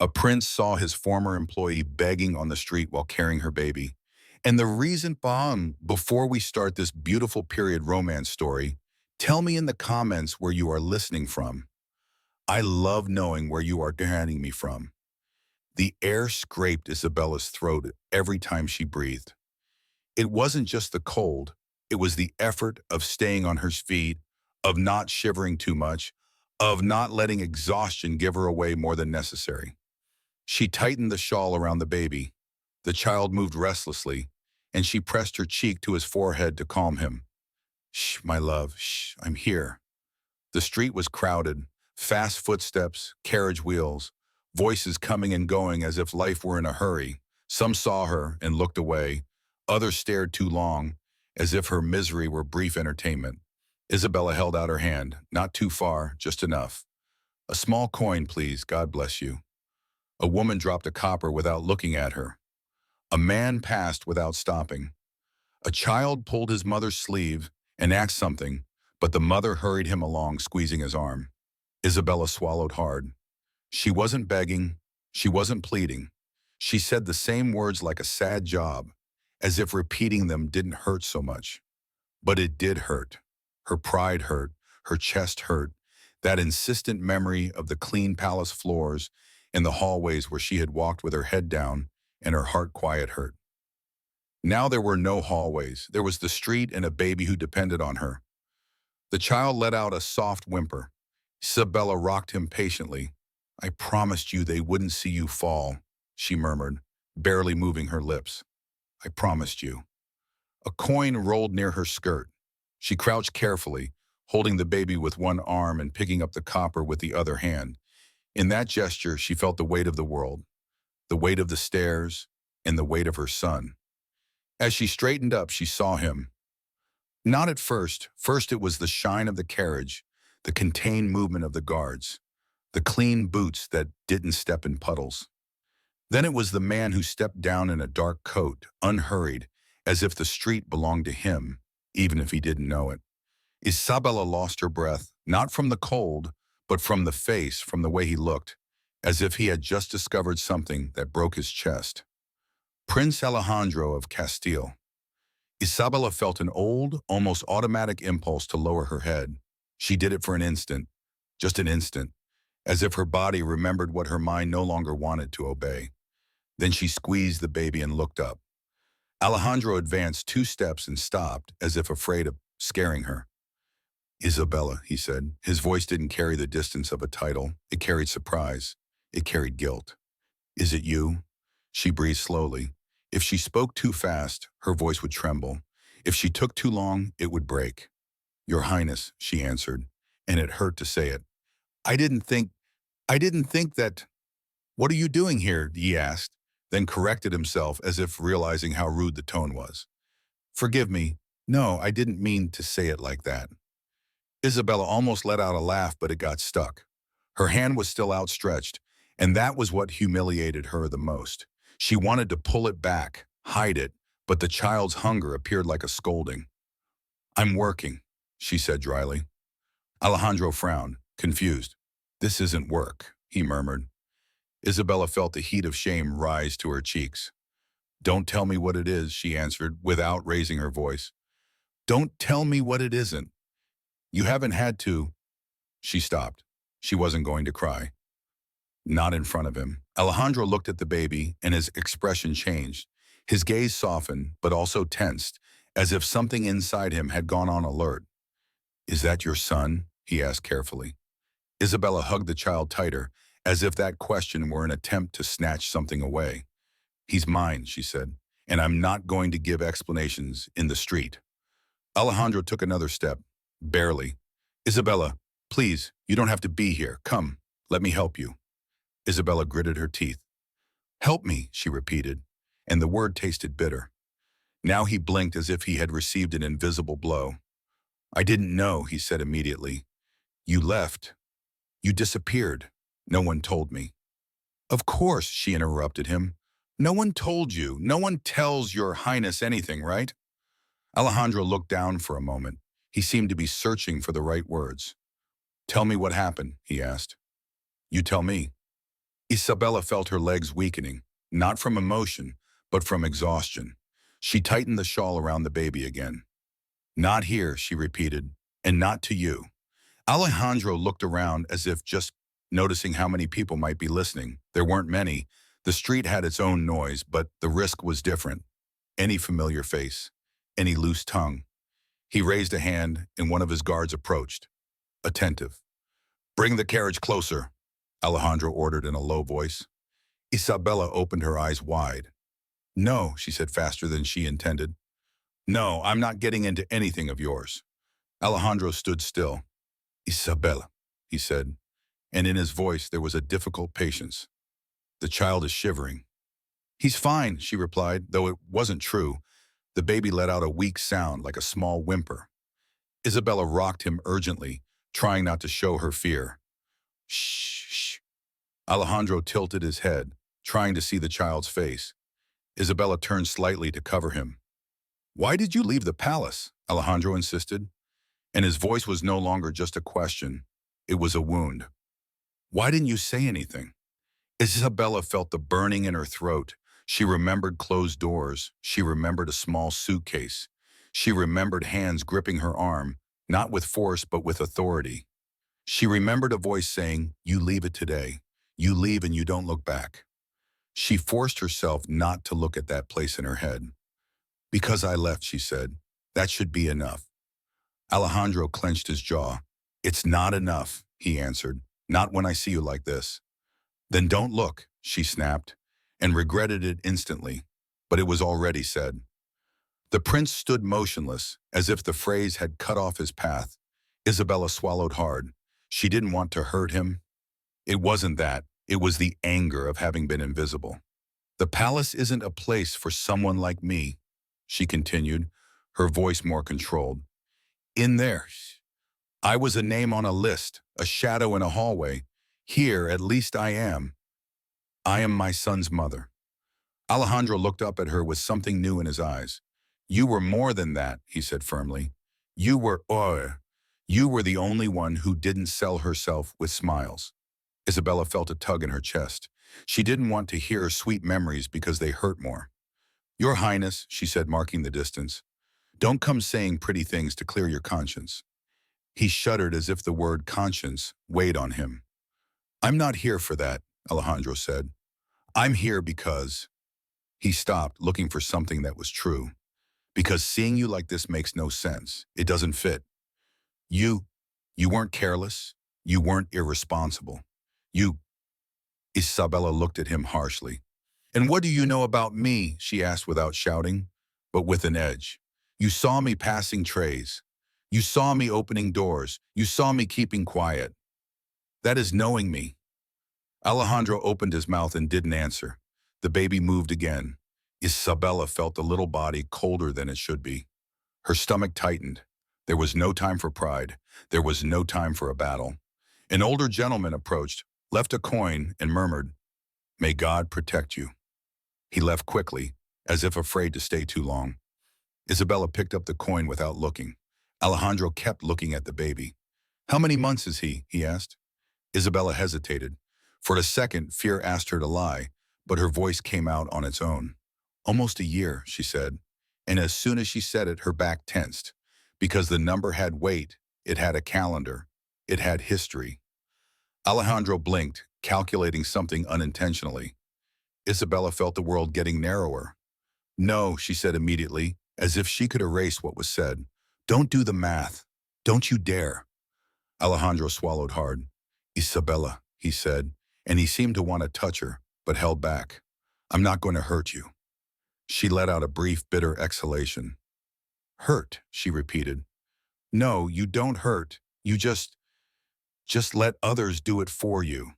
A prince saw his former employee begging on the street while carrying her baby. And the reason, before we start this beautiful period romance story, tell me in the comments where you are listening from. I love knowing where you are hearing me from. The air scraped Isabella's throat every time she breathed. It wasn't just the cold, it was the effort of staying on her feet, of not shivering too much, of not letting exhaustion give her away more than necessary. She tightened the shawl around the baby. The child moved restlessly, and she pressed her cheek to his forehead to calm him. Shh, my love, shh, I'm here. The street was crowded, fast footsteps, carriage wheels, voices coming and going as if life were in a hurry. Some saw her and looked away. Others stared too long, as if her misery were brief entertainment. Isabella held out her hand, not too far, just enough. A small coin, please, God bless you. A woman dropped a copper without looking at her. A man passed without stopping. A child pulled his mother's sleeve and asked something, but the mother hurried him along, squeezing his arm. Isabella swallowed hard. She wasn't begging. She wasn't pleading. She said the same words like a sad job, as if repeating them didn't hurt so much. But it did hurt. Her pride hurt. Her chest hurt. That insistent memory of the clean palace floors and the hallways where she had walked with her head down and her heart quiet hurt. Now there were no hallways. There was the street and a baby who depended on her. The child let out a soft whimper. Isabella rocked him patiently. I promised you they wouldn't see you fall, she murmured, barely moving her lips. I promised you. A coin rolled near her skirt. She crouched carefully, holding the baby with one arm and picking up the copper with the other hand. In that gesture, she felt the weight of the world, the weight of the stairs, and the weight of her son. As she straightened up, she saw him. Not at first. First it was the shine of the carriage, the contained movement of the guards, the clean boots that didn't step in puddles. Then it was the man who stepped down in a dark coat, unhurried, as if the street belonged to him, even if he didn't know it. Isabella lost her breath, not from the cold, but from the face, from the way he looked, as if he had just discovered something that broke his chest. Prince Alejandro of Castile. Isabella felt an old, almost automatic impulse to lower her head. She did it for an instant, just an instant, as if her body remembered what her mind no longer wanted to obey. Then she squeezed the baby and looked up. Alejandro advanced 2 steps and stopped, as if afraid of scaring her. Isabella, he said. His voice didn't carry the distance of a title. It carried surprise. It carried guilt. Is it you? She breathed slowly. If she spoke too fast, her voice would tremble. If she took too long, it would break. Your Highness, she answered, and it hurt to say it. I didn't think that. What are you doing here? He asked, then corrected himself as if realizing how rude the tone was. Forgive me. No, I didn't mean to say it like that. Isabella almost let out a laugh, but it got stuck. Her hand was still outstretched, and that was what humiliated her the most. She wanted to pull it back, hide it, but the child's hunger appeared like a scolding. I'm working, she said dryly. Alejandro frowned, confused. This isn't work, he murmured. Isabella felt the heat of shame rise to her cheeks. Don't tell me what it is, she answered, without raising her voice. Don't tell me what it isn't. You haven't had to. She stopped. She wasn't going to cry. Not in front of him. Alejandro looked at the baby, and his expression changed. His gaze softened, but also tensed, as if something inside him had gone on alert. Is that your son? He asked carefully. Isabella hugged the child tighter, as if that question were an attempt to snatch something away. He's mine, she said, and I'm not going to give explanations in the street. Alejandro took another step, barely. Isabella, please, you don't have to be here. Come, let me help you. Isabella gritted her teeth. Help me, she repeated, and the word tasted bitter. Now he blinked as if he had received an invisible blow. I didn't know, he said immediately. You left. You disappeared. No one told me. Of course, she interrupted him. No one told you. No one tells your Highness anything, right? Alejandro looked down for a moment. He seemed to be searching for the right words. Tell me what happened, he asked. You tell me. Isabella felt her legs weakening, not from emotion, but from exhaustion. She tightened the shawl around the baby again. Not here, she repeated, and not to you. Alejandro looked around as if just noticing how many people might be listening. There weren't many. The street had its own noise, but the risk was different. Any familiar face, any loose tongue. He raised a hand, and one of his guards approached, attentive. Bring the carriage closer, Alejandro ordered in a low voice. Isabella opened her eyes wide. No, she said faster than she intended. No, I'm not getting into anything of yours. Alejandro stood still. Isabella, he said, and in his voice there was a difficult patience. The child is shivering. He's fine, she replied, though it wasn't true. The baby let out a weak sound like a small whimper. Isabella rocked him urgently, trying not to show her fear. Shh, shh. Alejandro tilted his head, trying to see the child's face. Isabella turned slightly to cover him. Why did you leave the palace? Alejandro insisted, and his voice was no longer just a question. It was a wound. Why didn't you say anything? Isabella felt the burning in her throat. She remembered closed doors. She remembered a small suitcase. She remembered hands gripping her arm, not with force but with authority. She remembered a voice saying, "You leave it today. You leave and you don't look back." She forced herself not to look at that place in her head. Because I left, she said. That should be enough. Alejandro clenched his jaw. It's not enough, he answered. Not when I see you like this. Then don't look, she snapped, and regretted it instantly, but it was already said. The prince stood motionless, as if the phrase had cut off his path. Isabella swallowed hard. She didn't want to hurt him. It wasn't that. It was the anger of having been invisible. The palace isn't a place for someone like me, she continued, her voice more controlled. In there, I was a name on a list, a shadow in a hallway. Here, at least I am. I am my son's mother. Alejandro looked up at her with something new in his eyes. You were more than that, he said firmly. You were the only one who didn't sell herself with smiles. Isabella felt a tug in her chest. She didn't want to hear sweet memories because they hurt more. Your Highness, she said, marking the distance, don't come saying pretty things to clear your conscience. He shuddered as if the word conscience weighed on him. I'm not here for that, Alejandro said. I'm here because... He stopped, looking for something that was true. Because seeing you like this makes no sense. It doesn't fit. You weren't careless. You weren't irresponsible. Isabella looked at him harshly. And what do you know about me? She asked without shouting, but with an edge. You saw me passing trays. You saw me opening doors. You saw me keeping quiet. That is knowing me. Alejandro opened his mouth and didn't answer. The baby moved again. Isabella felt the little body colder than it should be. Her stomach tightened. There was no time for pride. There was no time for a battle. An older gentleman approached, left a coin, and murmured, May God protect you. He left quickly, as if afraid to stay too long. Isabella picked up the coin without looking. Alejandro kept looking at the baby. How many months is he? He asked. Isabella hesitated. For a second, fear asked her to lie, but her voice came out on its own. Almost a year, she said, and as soon as she said it, her back tensed. Because the number had weight, it had a calendar, it had history. Alejandro blinked, calculating something unintentionally. Isabella felt the world getting narrower. No, she said immediately, as if she could erase what was said. Don't do the math. Don't you dare. Alejandro swallowed hard. Isabella, he said, and he seemed to want to touch her, but held back. I'm not going to hurt you. She let out a brief, bitter exhalation. Hurt, she repeated. No, you don't hurt. You just let others do it for you.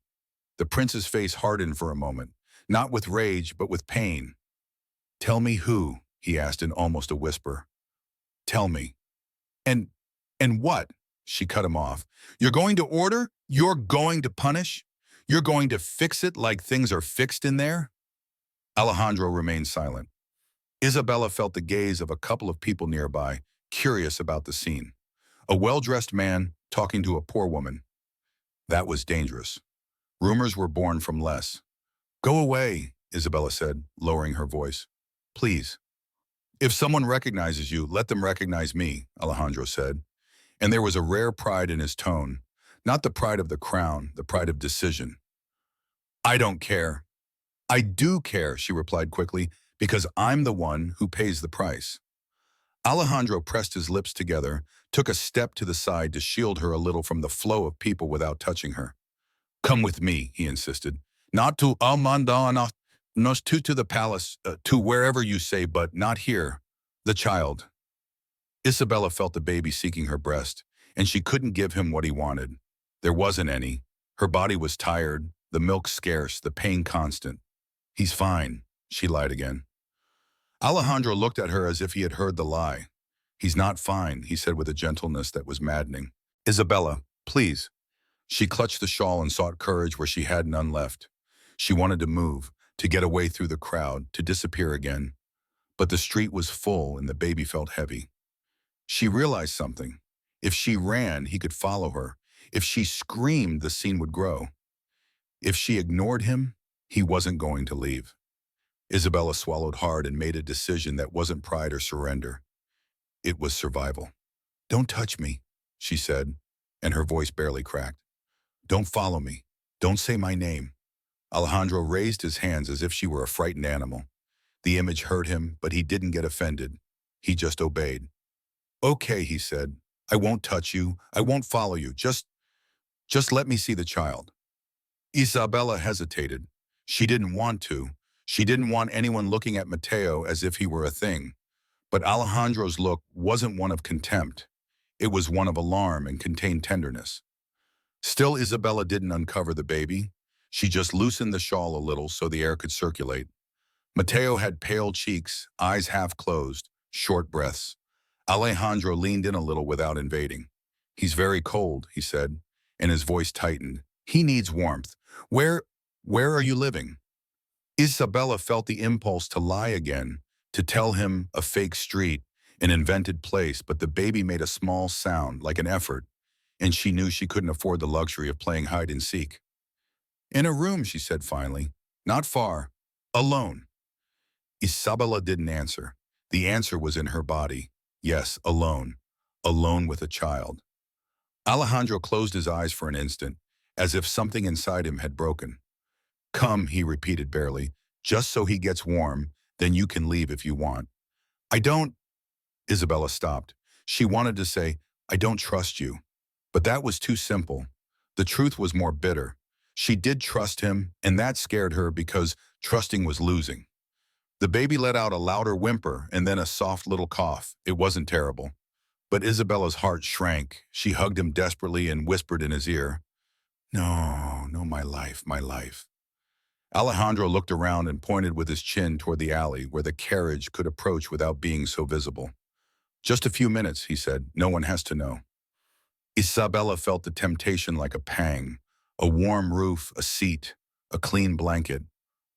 The prince's face hardened for a moment, not with rage, but with pain. Tell me who, he asked in almost a whisper. Tell me. And what? She cut him off. You're going to order? You're going to punish? You're going to fix it like things are fixed in there? Alejandro remained silent. Isabella felt the gaze of a couple of people nearby, curious about the scene. A well-dressed man talking to a poor woman. That was dangerous. Rumors were born from less. Go away, Isabella said, lowering her voice. Please. If someone recognizes you, let them recognize me, Alejandro said. And there was a rare pride in his tone, not the pride of the crown, the pride of decision. I don't care. I do care, she replied quickly, because I'm the one who pays the price. Alejandro pressed his lips together, took a step to the side to shield her a little from the flow of people without touching her. Come with me, he insisted. Not to Almanda, not to the palace, to wherever you say, but not here. The child. Isabella felt the baby seeking her breast, and she couldn't give him what he wanted. There wasn't any. Her body was tired, the milk scarce, the pain constant. He's fine, she lied again. Alejandro looked at her as if he had heard the lie. He's not fine, he said with a gentleness that was maddening. Isabella, please. She clutched the shawl and sought courage where she had none left. She wanted to move, to get away through the crowd, to disappear again. But the street was full and the baby felt heavy. She realized something. If she ran, he could follow her. If she screamed, the scene would grow. If she ignored him, he wasn't going to leave. Isabella swallowed hard and made a decision that wasn't pride or surrender. It was survival. Don't touch me, she said, and her voice barely cracked. Don't follow me. Don't say my name. Alejandro raised his hands as if she were a frightened animal. The image hurt him, but he didn't get offended. He just obeyed. Okay, he said. I won't touch you. I won't follow you. Just let me see the child. Isabella hesitated. She didn't want to. She didn't want anyone looking at Mateo as if he were a thing. But Alejandro's look wasn't one of contempt. It was one of alarm and contained tenderness. Still, Isabella didn't uncover the baby. She just loosened the shawl a little so the air could circulate. Mateo had pale cheeks, eyes half closed, short breaths. Alejandro leaned in a little without invading. He's very cold, he said, and his voice tightened. He needs warmth. Where are you living? Isabella felt the impulse to lie again, to tell him a fake street, an invented place, but the baby made a small sound, like an effort, and she knew she couldn't afford the luxury of playing hide and seek. In a room, she said finally. Not far. Alone. Isabella didn't answer. The answer was in her body. Yes, alone. Alone with a child. Alejandro closed his eyes for an instant, as if something inside him had broken. Come, he repeated barely, just so he gets warm, then you can leave if you want. I don't. Isabella stopped. She wanted to say, I don't trust you. But that was too simple. The truth was more bitter. She did trust him, and that scared her because trusting was losing. The baby let out a louder whimper and then a soft little cough. It wasn't terrible. But Isabella's heart shrank. She hugged him desperately and whispered in his ear, No, no, my life, my life. Alejandro looked around and pointed with his chin toward the alley where the carriage could approach without being so visible. Just a few minutes, he said. No one has to know. Isabella felt the temptation like a pang. A warm roof, a seat, a clean blanket,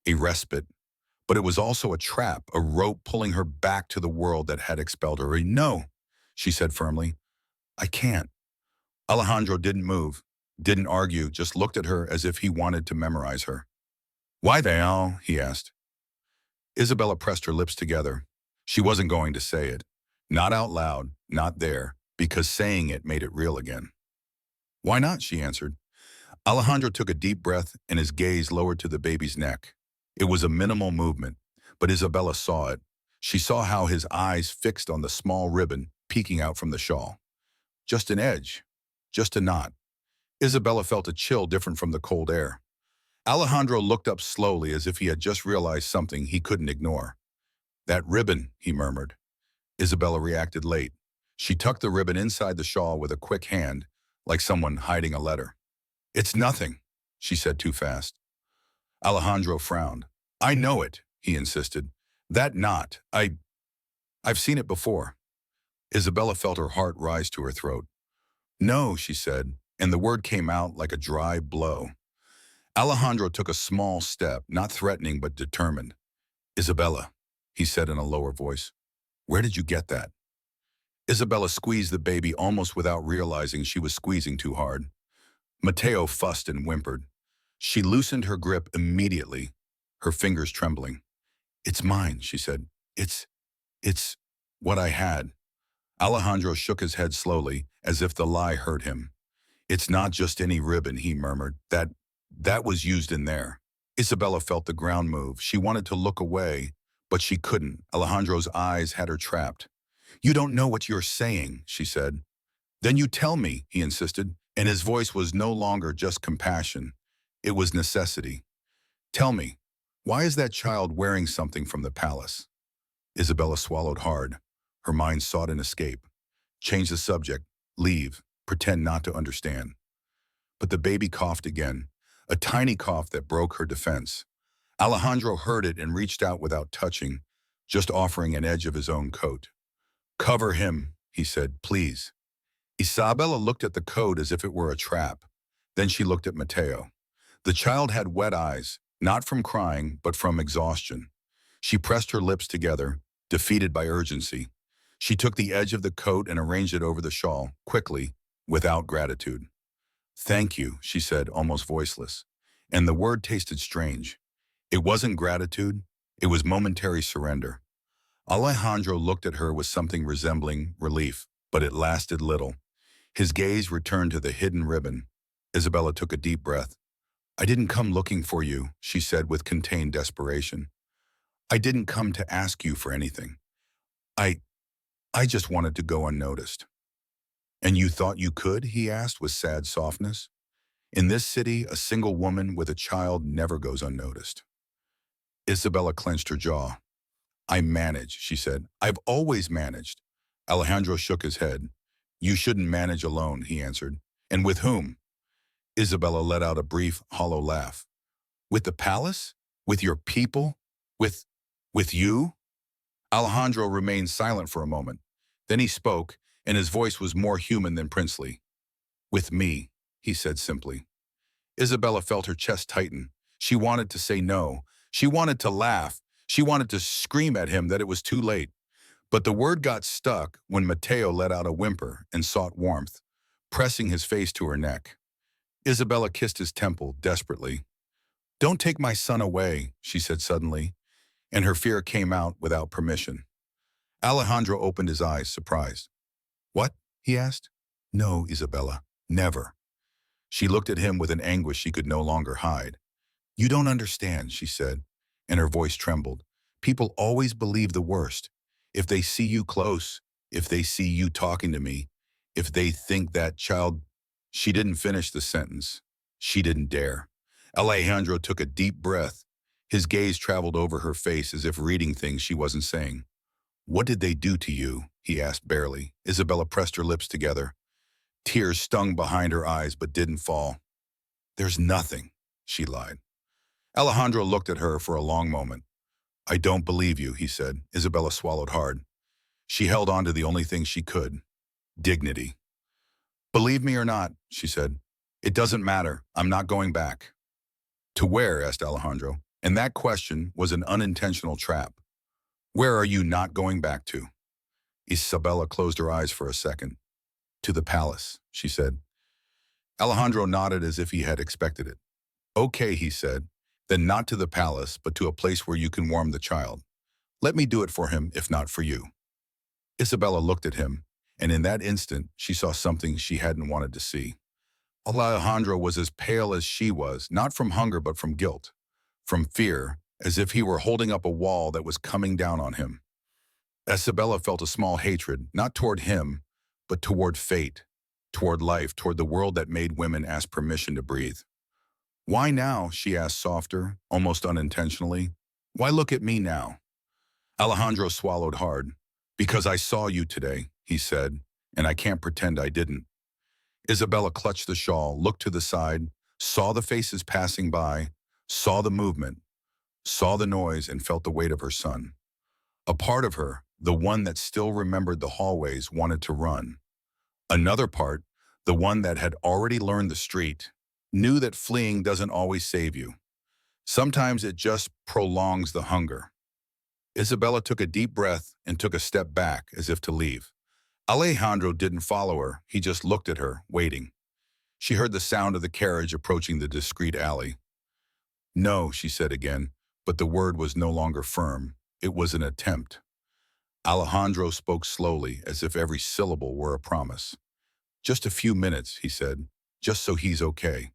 a respite. But it was also a trap, a rope pulling her back to the world that had expelled her. No, she said firmly. I can't. Alejandro didn't move, didn't argue, just looked at her as if he wanted to memorize her. Why the hell? He asked. Isabella pressed her lips together. She wasn't going to say it. Not out loud, not there, because saying it made it real again. Why not? She answered. Alejandro took a deep breath and his gaze lowered to the baby's neck. It was a minimal movement, but Isabella saw it. She saw how his eyes fixed on the small ribbon peeking out from the shawl. Just an edge, just a knot. Isabella felt a chill different from the cold air. Alejandro looked up slowly as if he had just realized something he couldn't ignore. That ribbon, he murmured. Isabella reacted late. She tucked the ribbon inside the shawl with a quick hand, like someone hiding a letter. It's nothing, she said too fast. Alejandro frowned. I know it, he insisted. That knot, I've seen it before. Isabella felt her heart rise to her throat. No, she said, and the word came out like a dry blow. Alejandro took a small step, not threatening but determined. Isabella, he said in a lower voice, where did you get that? Isabella squeezed the baby almost without realizing she was squeezing too hard. Mateo fussed and whimpered. She loosened her grip immediately. her fingers trembling. "It's mine," she said. It's what I had." Alejandro shook his head slowly, as if the lie hurt him. "It's not just any ribbon," he murmured. That was used in there." Isabella felt the ground move. She wanted to look away, but she couldn't. Alejandro's eyes had her trapped. "You don't know what you're saying," she said. "Then you tell me," he insisted, and his voice was no longer just compassion. It was necessity. "Tell me, why is that child wearing something from the palace?" Isabella swallowed hard. Her mind sought an escape. Change the subject, leave, pretend not to understand. But the baby coughed again, a tiny cough that broke her defense. Alejandro heard it and reached out without touching, just offering an edge of his own coat. "Cover him," he said, "please." Isabella looked at the coat as if it were a trap. Then she looked at Mateo. The child had wet eyes, not from crying, but from exhaustion. She pressed her lips together, defeated by urgency. She took the edge of the coat and arranged it over the shawl, quickly, without gratitude. "Thank you," she said, almost voiceless. And the word tasted strange. It wasn't gratitude, it was momentary surrender. Alejandro looked at her with something resembling relief, but it lasted little. His gaze returned to the hidden ribbon. Isabella took a deep breath. "I didn't come looking for you," she said with contained desperation. "I didn't come to ask you for anything. I, I just wanted to go unnoticed." "And you thought you could?" he asked with sad softness. "In this city, a single woman with a child never goes unnoticed." Isabella clenched her jaw. "I manage," she said. "I've always managed." Alejandro shook his head. "You shouldn't manage alone," he answered. "And with whom?" Isabella let out a brief, hollow laugh. "With the palace? With your people? With... with you?" Alejandro remained silent for a moment. Then he spoke, and his voice was more human than princely. "With me," he said simply. Isabella felt her chest tighten. She wanted to say no. She wanted to laugh. She wanted to scream at him that it was too late. But the word got stuck when Mateo let out a whimper and sought warmth, pressing his face to her neck. Isabella kissed his temple desperately. "Don't take my son away," she said suddenly, and her fear came out without permission. Alejandro opened his eyes, surprised. "What?" he asked. "No, Isabella, never." She looked at him with an anguish she could no longer hide. "You don't understand," she said, and her voice trembled. "People always believe the worst. If they see you close, if they see you talking to me, if they think that child—" She didn't finish the sentence. She didn't dare. Alejandro took a deep breath. His gaze traveled over her face as if reading things she wasn't saying. "What did they do to you?" he asked barely. Isabella pressed her lips together. Tears stung behind her eyes but didn't fall. "There's nothing," she lied. Alejandro looked at her for a long moment. "I don't believe you," he said. Isabella swallowed hard. She held on to the only thing she could. Dignity. "Believe me or not," she said. "It doesn't matter. I'm not going back." "To where?" asked Alejandro. And that question was an unintentional trap. "Where are you not going back to?" Isabella closed her eyes for a second. "To the palace," she said. Alejandro nodded as if he had expected it. "Okay," he said. "Then not to the palace, but to a place where you can warm the child. Let me do it for him, if not for you." Isabella looked at him, and in that instant, she saw something she hadn't wanted to see. Alejandro was as pale as she was, not from hunger but from guilt, from fear, as if he were holding up a wall that was coming down on him. Isabella felt a small hatred, not toward him, but toward fate, toward life, toward the world that made women ask permission to breathe. "Why now?" she asked softer, almost unintentionally. "Why look at me now?" Alejandro swallowed hard. "Because I saw you today," he said, "and I can't pretend I didn't." Isabella clutched the shawl, looked to the side, saw the faces passing by, saw the movement, saw the noise, and felt the weight of her son. A part of her, the one that still remembered the hallways, wanted to run. Another part, the one that had already learned the street, knew that fleeing doesn't always save you. Sometimes it just prolongs the hunger. Isabella took a deep breath and took a step back as if to leave. Alejandro didn't follow her, he just looked at her, waiting. She heard the sound of the carriage approaching the discreet alley. "No," she said again, but the word was no longer firm. It was an attempt. Alejandro spoke slowly, as if every syllable were a promise. Just a few minutes, he said, just so he's okay.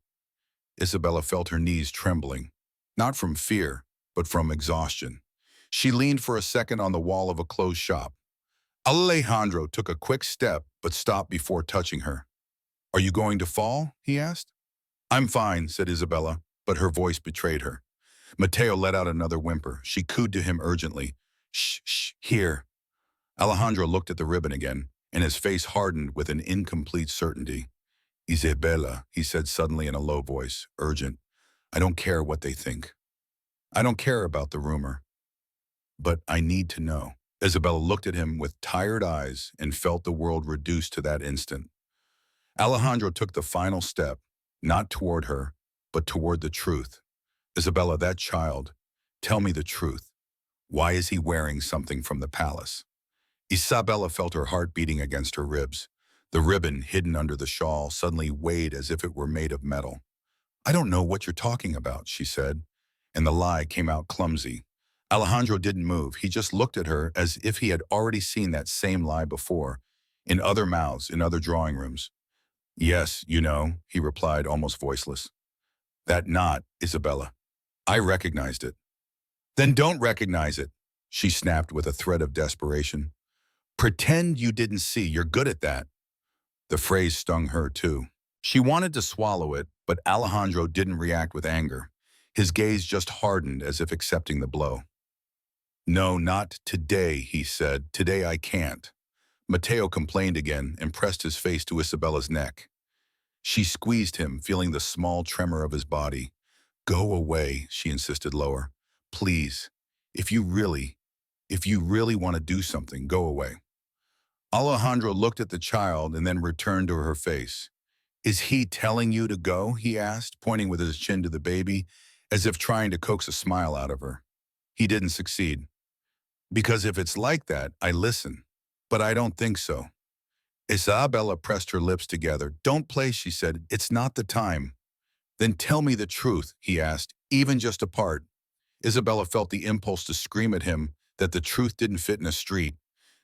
Isabella felt her knees trembling, not from fear, but from exhaustion. She leaned for a second on the wall of a closed shop. Alejandro took a quick step, but stopped before touching her. Are you going to fall? He asked. I'm fine, said Isabella, but her voice betrayed her. Mateo let out another whimper. She cooed to him urgently. Shh, shh, here. Alejandro looked at the ribbon again, and his face hardened with an incomplete certainty. Isabella, he said suddenly in a low voice, urgent. I don't care what they think. I don't care about the rumor. But I need to know. Isabella looked at him with tired eyes and felt the world reduced to that instant. Alejandro took the final step, not toward her, but toward the truth. Isabella, that child, tell me the truth. Why is he wearing something from the palace? Isabella felt her heart beating against her ribs. The ribbon, hidden under the shawl, suddenly weighed as if it were made of metal. I don't know what you're talking about, she said, and the lie came out clumsy. Alejandro didn't move. He just looked at her as if he had already seen that same lie before, in other mouths, in other drawing rooms. Yes, you know, he replied, almost voiceless. That knot, Isabella. I recognized it. Then don't recognize it, she snapped with a threat of desperation. Pretend you didn't see. You're good at that. The phrase stung her, too. She wanted to swallow it, but Alejandro didn't react with anger. His gaze just hardened as if accepting the blow. No, not today, he said. Today I can't. Mateo complained again and pressed his face to Isabella's neck. She squeezed him, feeling the small tremor of his body. Go away, she insisted lower. Please, if you really want to do something, go away. Alejandro looked at the child and then returned to her face. Is he telling you to go? He asked, pointing with his chin to the baby, as if trying to coax a smile out of her. He didn't succeed. Because if it's like that, I listen. But I don't think so. Isabella pressed her lips together. Don't play, she said. It's not the time. Then tell me the truth, he asked, even just a part. Isabella felt the impulse to scream at him that the truth didn't fit in a street,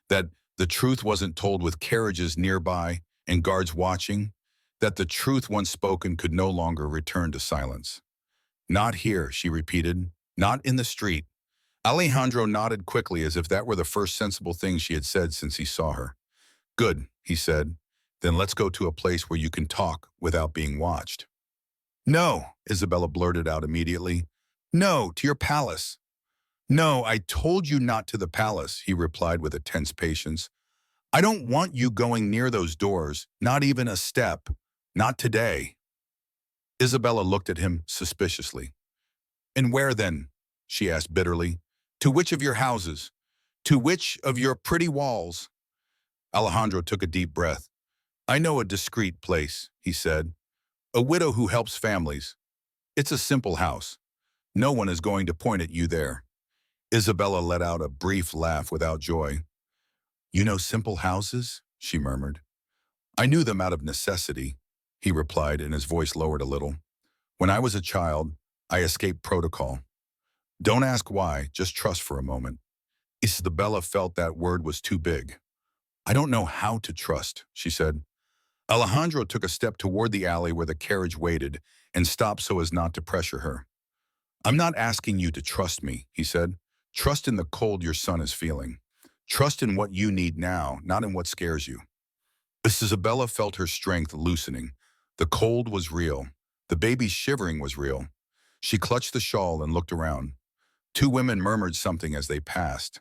that the truth wasn't told with carriages nearby and guards watching, that the truth once spoken could no longer return to silence. Not here, she repeated, not in the street. Alejandro nodded quickly as if that were the first sensible thing she had said since he saw her. Good, he said. Then let's go to a place where you can talk without being watched. No, Isabella blurted out immediately. No, to your palace. No, I told you not to the palace, he replied with a tense patience. I don't want you going near those doors, not even a step. Not today. Isabella looked at him suspiciously. And where then? She asked bitterly. To which of your houses? To which of your pretty walls? Alejandro took a deep breath. I know a discreet place, he said. A widow who helps families. It's a simple house. No one is going to point at you there. Isabella let out a brief laugh without joy. You know simple houses? She murmured. I knew them out of necessity, he replied, and his voice lowered a little. When I was a child, I escaped protocol. Don't ask why, just trust for a moment. Isabella felt that word was too big. I don't know how to trust, she said. Alejandro took a step toward the alley where the carriage waited and stopped so as not to pressure her. I'm not asking you to trust me, he said. Trust in the cold your son is feeling. Trust in what you need now, not in what scares you. Isabella felt her strength loosening. The cold was real. The baby's shivering was real. She clutched the shawl and looked around. Two women murmured something as they passed.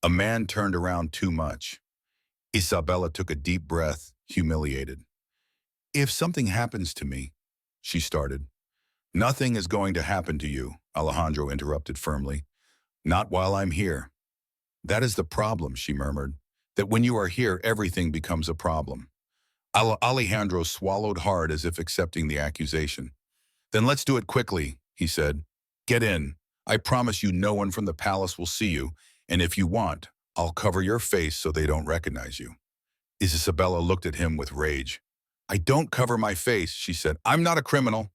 A man turned around too much. Isabella took a deep breath, humiliated. If something happens to me, she started. Nothing is going to happen to you, Alejandro interrupted firmly. Not while I'm here. That is the problem, she murmured, that when you are here, everything becomes a problem. Alejandro swallowed hard as if accepting the accusation. Then let's do it quickly, he said. Get in. I promise you no one from the palace will see you, and if you want, I'll cover your face so they don't recognize you. Isabella looked at him with rage. I don't cover my face, she said. I'm not a criminal.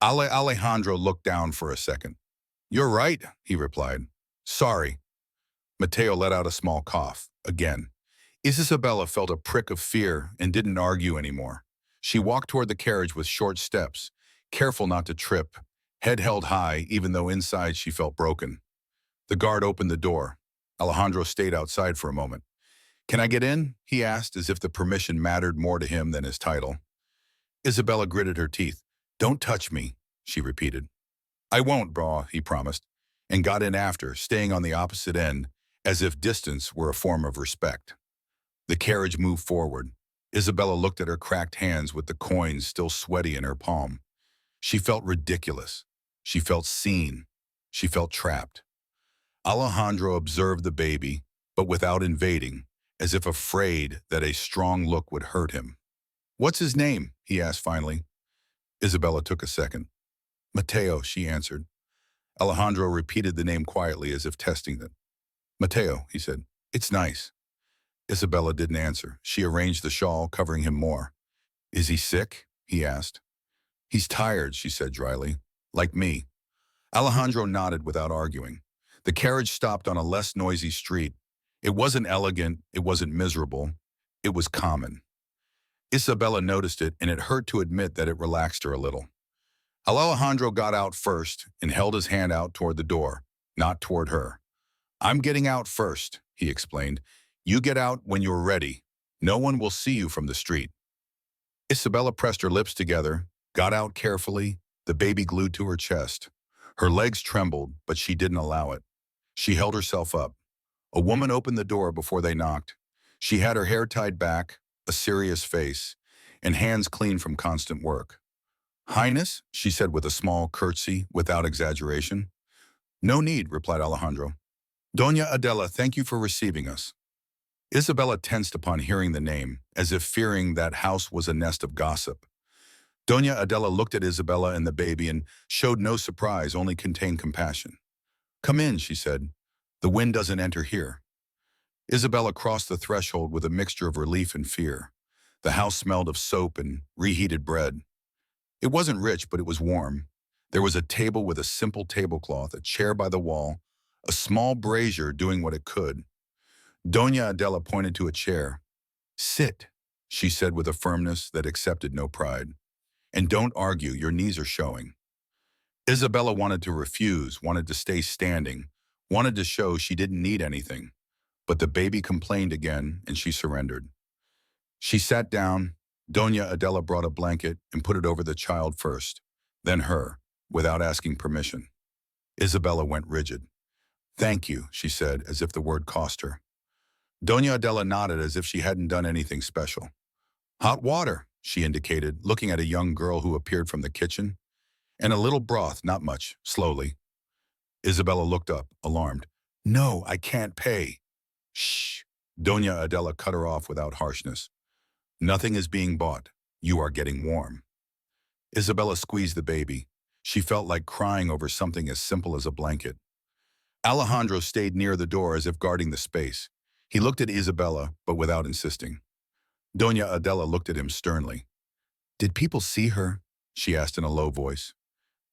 Alejandro looked down for a second. You're right, he replied. Sorry. Matteo let out a small cough. Again. Isabella felt a prick of fear and didn't argue anymore. She walked toward the carriage with short steps, careful not to trip, head held high even though inside she felt broken. The guard opened the door. Alejandro stayed outside for a moment. Can I get in? He asked, as if the permission mattered more to him than his title. Isabella gritted her teeth. Don't touch me, she repeated. I won't, brah, he promised, and got in after, staying on the opposite end, as if distance were a form of respect. The carriage moved forward. Isabella looked at her cracked hands with the coins still sweaty in her palm. She felt ridiculous. She felt seen. She felt trapped. Alejandro observed the baby, but without invading, as if afraid that a strong look would hurt him. What's his name? He asked finally. Isabella took a second. Matteo, she answered. Alejandro repeated the name quietly as if testing it. Matteo, he said. It's nice. Isabella didn't answer. She arranged the shawl, covering him more. Is he sick? He asked. He's tired, she said dryly. Like me. Alejandro nodded without arguing. The carriage stopped on a less noisy street. It wasn't elegant, it wasn't miserable. It was common. Isabella noticed it, and it hurt to admit that it relaxed her a little. Alejandro got out first and held his hand out toward the door, not toward her. I'm getting out first, he explained. You get out when you're ready. No one will see you from the street. Isabella pressed her lips together, got out carefully, the baby glued to her chest. Her legs trembled, but she didn't allow it. She held herself up. A woman opened the door before they knocked. She had her hair tied back, a serious face, and hands clean from constant work. Highness, she said with a small curtsy, without exaggeration. No need, replied Alejandro. Doña Adela, thank you for receiving us. Isabella tensed upon hearing the name, as if fearing that house was a nest of gossip. Doña Adela looked at Isabella and the baby and showed no surprise, only contained compassion. Come in, she said. The wind doesn't enter here. Isabella crossed the threshold with a mixture of relief and fear. The house smelled of soap and reheated bread. It wasn't rich, but it was warm. There was a table with a simple tablecloth, a chair by the wall, a small brazier doing what it could. Doña Adela pointed to a chair. Sit, she said with a firmness that accepted no pride. And don't argue, your knees are showing. Isabella wanted to refuse, wanted to stay standing, wanted to show she didn't need anything. But the baby complained again, and she surrendered. She sat down. Doña Adela brought a blanket and put it over the child first, then her, without asking permission. Isabella went rigid. Thank you, she said, as if the word cost her. Doña Adela nodded as if she hadn't done anything special. Hot water, she indicated, looking at a young girl who appeared from the kitchen. And a little broth, not much, slowly. Isabella looked up, alarmed. No, I can't pay. Shh. Doña Adela cut her off without harshness. Nothing is being bought. You are getting warm. Isabella squeezed the baby. She felt like crying over something as simple as a blanket. Alejandro stayed near the door as if guarding the space. He looked at Isabella, but without insisting. Doña Adela looked at him sternly. Did people see her? She asked in a low voice.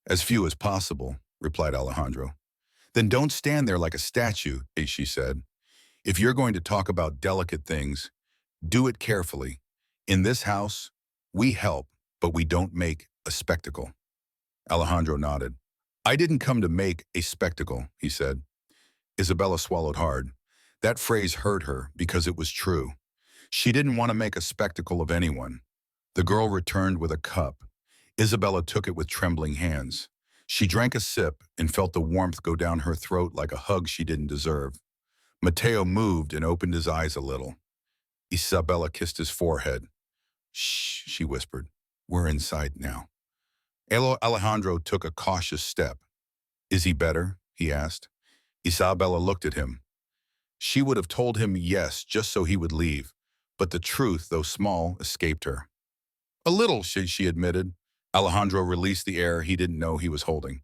As few as possible, replied Alejandro. Then don't stand there like a statue, she said. If you're going to talk about delicate things, do it carefully. In this house, we help, but we don't make a spectacle. Alejandro nodded. I didn't come to make a spectacle, he said. Isabella swallowed hard. That phrase hurt her because it was true. She didn't want to make a spectacle of anyone. The girl returned with a cup. Isabella took it with trembling hands. She drank a sip and felt the warmth go down her throat like a hug she didn't deserve. Matteo moved and opened his eyes a little. Isabella kissed his forehead. Shh, she whispered. We're inside now. Alejandro took a cautious step. Is he better? He asked. Isabella looked at him. She would have told him yes just so he would leave, but the truth, though small, escaped her. A little, she admitted. Alejandro released the air he didn't know he was holding.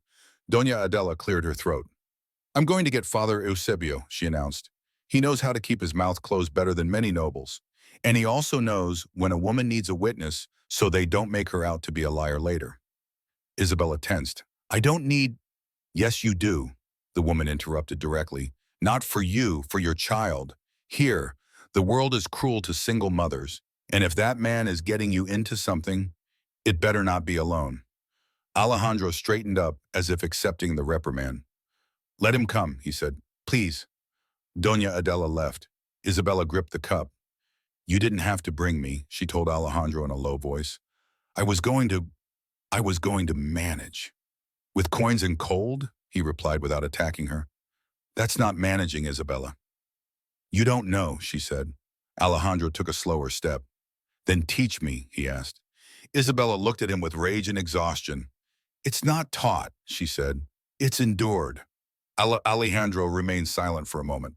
Doña Adela cleared her throat. I'm going to get Father Eusebio, she announced. He knows how to keep his mouth closed better than many nobles. And he also knows when a woman needs a witness so they don't make her out to be a liar later. Isabella tensed. I don't need... Yes, you do, the woman interrupted directly. Not for you, for your child. Here, the world is cruel to single mothers, and if that man is getting you into something, it better not be alone. Alejandro straightened up as if accepting the reprimand. Let him come, he said. Please. Doña Adela left. Isabella gripped the cup. You didn't have to bring me, she told Alejandro in a low voice. I was going to, I was going to manage. With coins and cold? He replied without attacking her. That's not managing, Isabella. You don't know, she said. Alejandro took a slower step. Then teach me, he asked. Isabella looked at him with rage and exhaustion. It's not taught, she said. It's endured. Alejandro remained silent for a moment.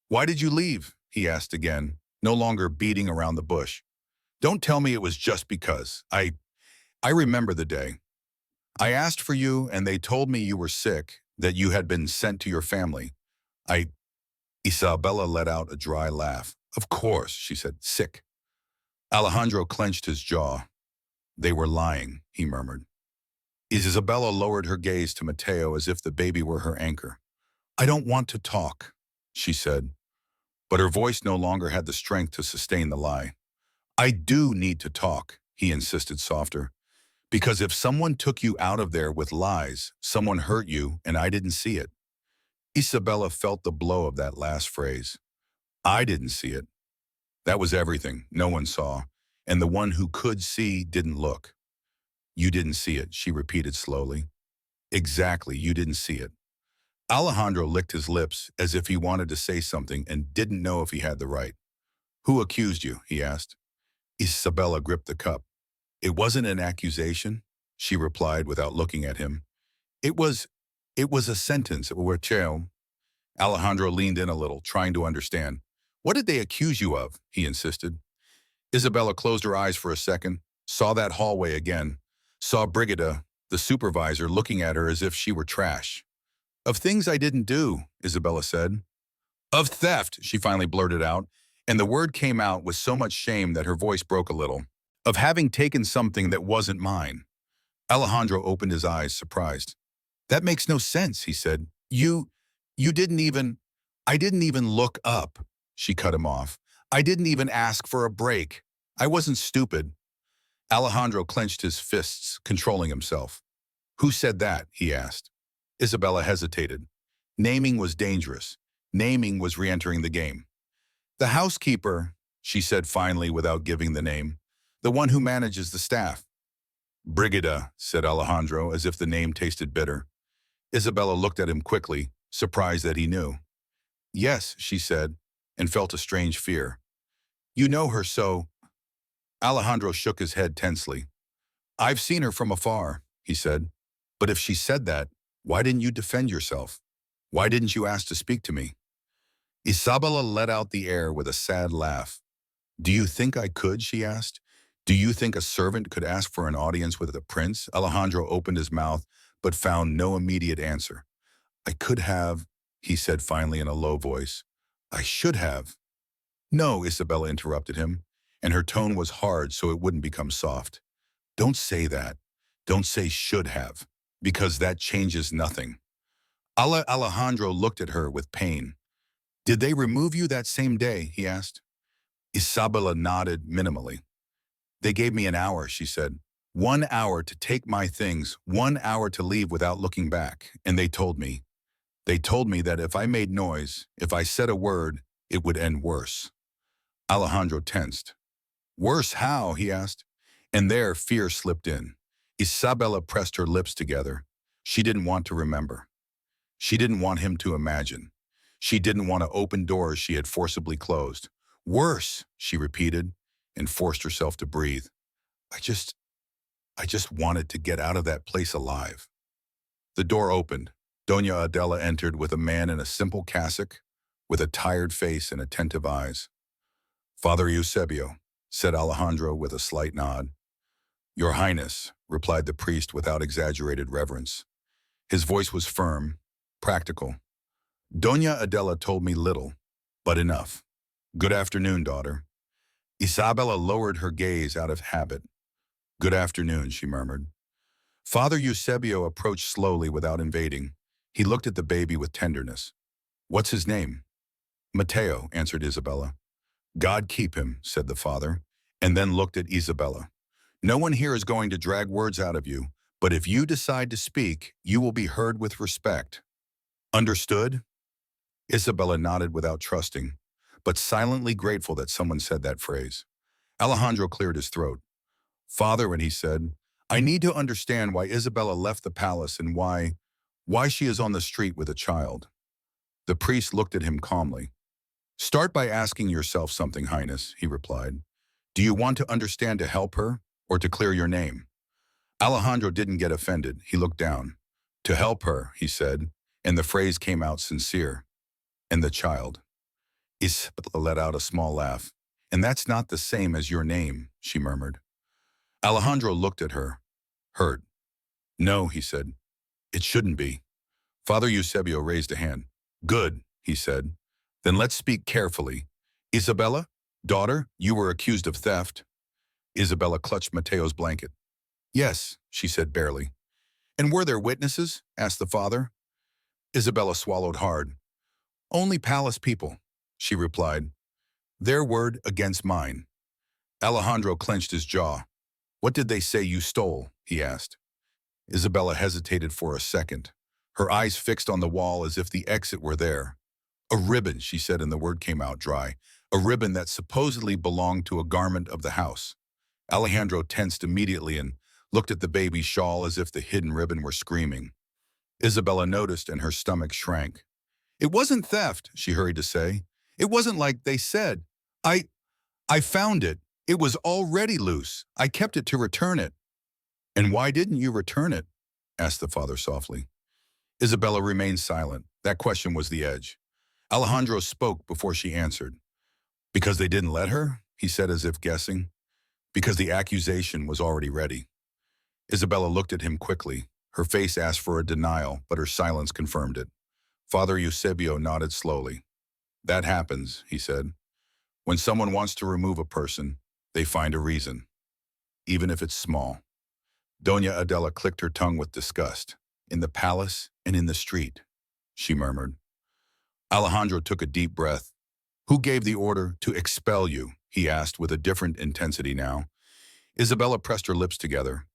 Why did you leave? He asked again, no longer beating around the bush. Don't tell me it was just because. I remember the day. I asked for you and they told me you were sick, that you had been sent to your family. Isabella let out a dry laugh. Of course, she said, sick. Alejandro clenched his jaw. They were lying, he murmured. Isabella lowered her gaze to Mateo as if the baby were her anchor. I don't want to talk, she said, but her voice no longer had the strength to sustain the lie. I do need to talk, he insisted softer, because if someone took you out of there with lies, someone hurt you and I didn't see it. Isabella felt the blow of that last phrase. I didn't see it. That was everything no one saw, and the one who could see didn't look. You didn't see it, she repeated slowly. Exactly, you didn't see it. Alejandro licked his lips as if he wanted to say something and didn't know if he had the right. Who accused you? He asked. Isabella gripped the cup. It wasn't an accusation, she replied without looking at him. It was a sentence. Alejandro leaned in a little, trying to understand. What did they accuse you of? He insisted. Isabella closed her eyes for a second, saw that hallway again, saw Brigida, the supervisor, looking at her as if she were trash. Of things I didn't do, Isabella said. Of theft, she finally blurted out, and the word came out with so much shame that her voice broke a little. Of having taken something that wasn't mine. Alejandro opened his eyes, surprised. That makes no sense, he said. You didn't even... I didn't even look up, she cut him off. I didn't even ask for a break. I wasn't stupid. Alejandro clenched his fists, controlling himself. Who said that? He asked. Isabella hesitated. Naming was dangerous. Naming was re-entering the game. The housekeeper, she said finally without giving the name. The one who manages the staff. Brigida, said Alejandro, as if the name tasted bitter. Isabella looked at him quickly, surprised that he knew. Yes, she said, and felt a strange fear. You know her so... Alejandro shook his head tensely. I've seen her from afar, he said. But if she said that, why didn't you defend yourself? Why didn't you ask to speak to me? Isabella let out the air with a sad laugh. Do you think I could, she asked. Do you think a servant could ask for an audience with a prince? Alejandro opened his mouth, but found no immediate answer. I could have, he said finally in a low voice. I should have. No, Isabella interrupted him, and her tone was hard so it wouldn't become soft. Don't say that. Don't say should have, because that changes nothing. Alejandro looked at her with pain. Did they remove you that same day? He asked. Isabella nodded minimally. They gave me an hour, she said. 1 hour to take my things, 1 hour to leave without looking back, and they told me that if I made noise, if I said a word, it would end worse. Alejandro tensed. Worse how? He asked. And there fear slipped in. Isabella pressed her lips together. She didn't want to remember. She didn't want him to imagine. She didn't want to open doors she had forcibly closed. Worse, she repeated, and forced herself to breathe. I just wanted to get out of that place alive. The door opened. Doña Adela entered with a man in a simple cassock, with a tired face and attentive eyes. Father Eusebio, said Alejandro with a slight nod. Your Highness, replied the priest without exaggerated reverence. His voice was firm, practical. Doña Adela told me little, but enough. Good afternoon, daughter. Isabella lowered her gaze out of habit. Good afternoon, she murmured. Father Eusebio approached slowly without invading. He looked at the baby with tenderness. "What's his name?" "Mateo," answered Isabella. "God keep him," said the father, and then looked at Isabella. "No one here is going to drag words out of you, but if you decide to speak, you will be heard with respect. Understood?" Isabella nodded without trusting, but silently grateful that someone said that phrase. Alejandro cleared his throat. "Father," and he said, "I need to understand why Isabella left the palace and why she is on the street with a child." The priest looked at him calmly. "Start by asking yourself something, Highness," he replied. "Do you want to understand to help her, or to clear your name?" Alejandro didn't get offended. He looked down. "To help her," he said, and the phrase came out sincere. "And the child?" Isabella let out a small laugh. "And that's not the same as your name," she murmured. Alejandro looked at her, hurt. "No," he said, "it shouldn't be." Father Eusebio raised a hand. "Good," he said. "Then let's speak carefully. Isabella, daughter, you were accused of theft." Isabella clutched Mateo's blanket. "Yes," she said barely. "And were there witnesses?" asked the father. Isabella swallowed hard. "Only palace people," she replied. "Their word against mine." Alejandro clenched his jaw. "What did they say you stole?" he asked. Isabella hesitated for a second, her eyes fixed on the wall as if the exit were there. "A ribbon," she said, and the word came out dry. "A ribbon that supposedly belonged to a garment of the house." Alejandro tensed immediately and looked at the baby's shawl as if the hidden ribbon were screaming. Isabella noticed and her stomach shrank. "It wasn't theft," she hurried to say. "It wasn't like they said. I found it. It was already loose. I kept it to return it." "And why didn't you return it?" asked the father softly. Isabella remained silent. That question was the edge. Alejandro spoke before she answered. "Because they didn't let her?" he said as if guessing. "Because the accusation was already ready." Isabella looked at him quickly. Her face asked for a denial, but her silence confirmed it. Father Eusebio nodded slowly. "That happens," he said. "When someone wants to remove a person, they find a reason, even if it's small." Doña Adela clicked her tongue with disgust. "In the palace and in the street," she murmured. Alejandro took a deep breath. "Who gave the order to expel you?" he asked with a different intensity now. Isabella pressed her lips together.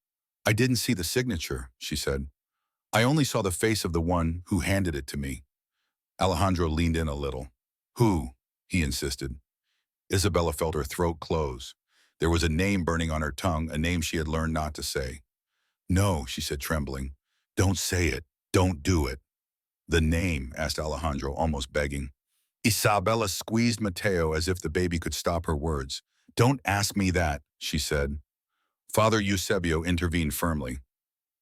"I didn't see the signature," she said. "I only saw the face of the one who handed it to me." Alejandro leaned in a little. "Who?" he insisted. Isabella felt her throat close. There was a name burning on her tongue, a name she had learned not to say. "No," she said, trembling. "Don't say it. Don't do it." "The name?" asked Alejandro, almost begging. Isabella squeezed Mateo as if the baby could stop her words. "Don't ask me that," she said. Father Eusebio intervened firmly.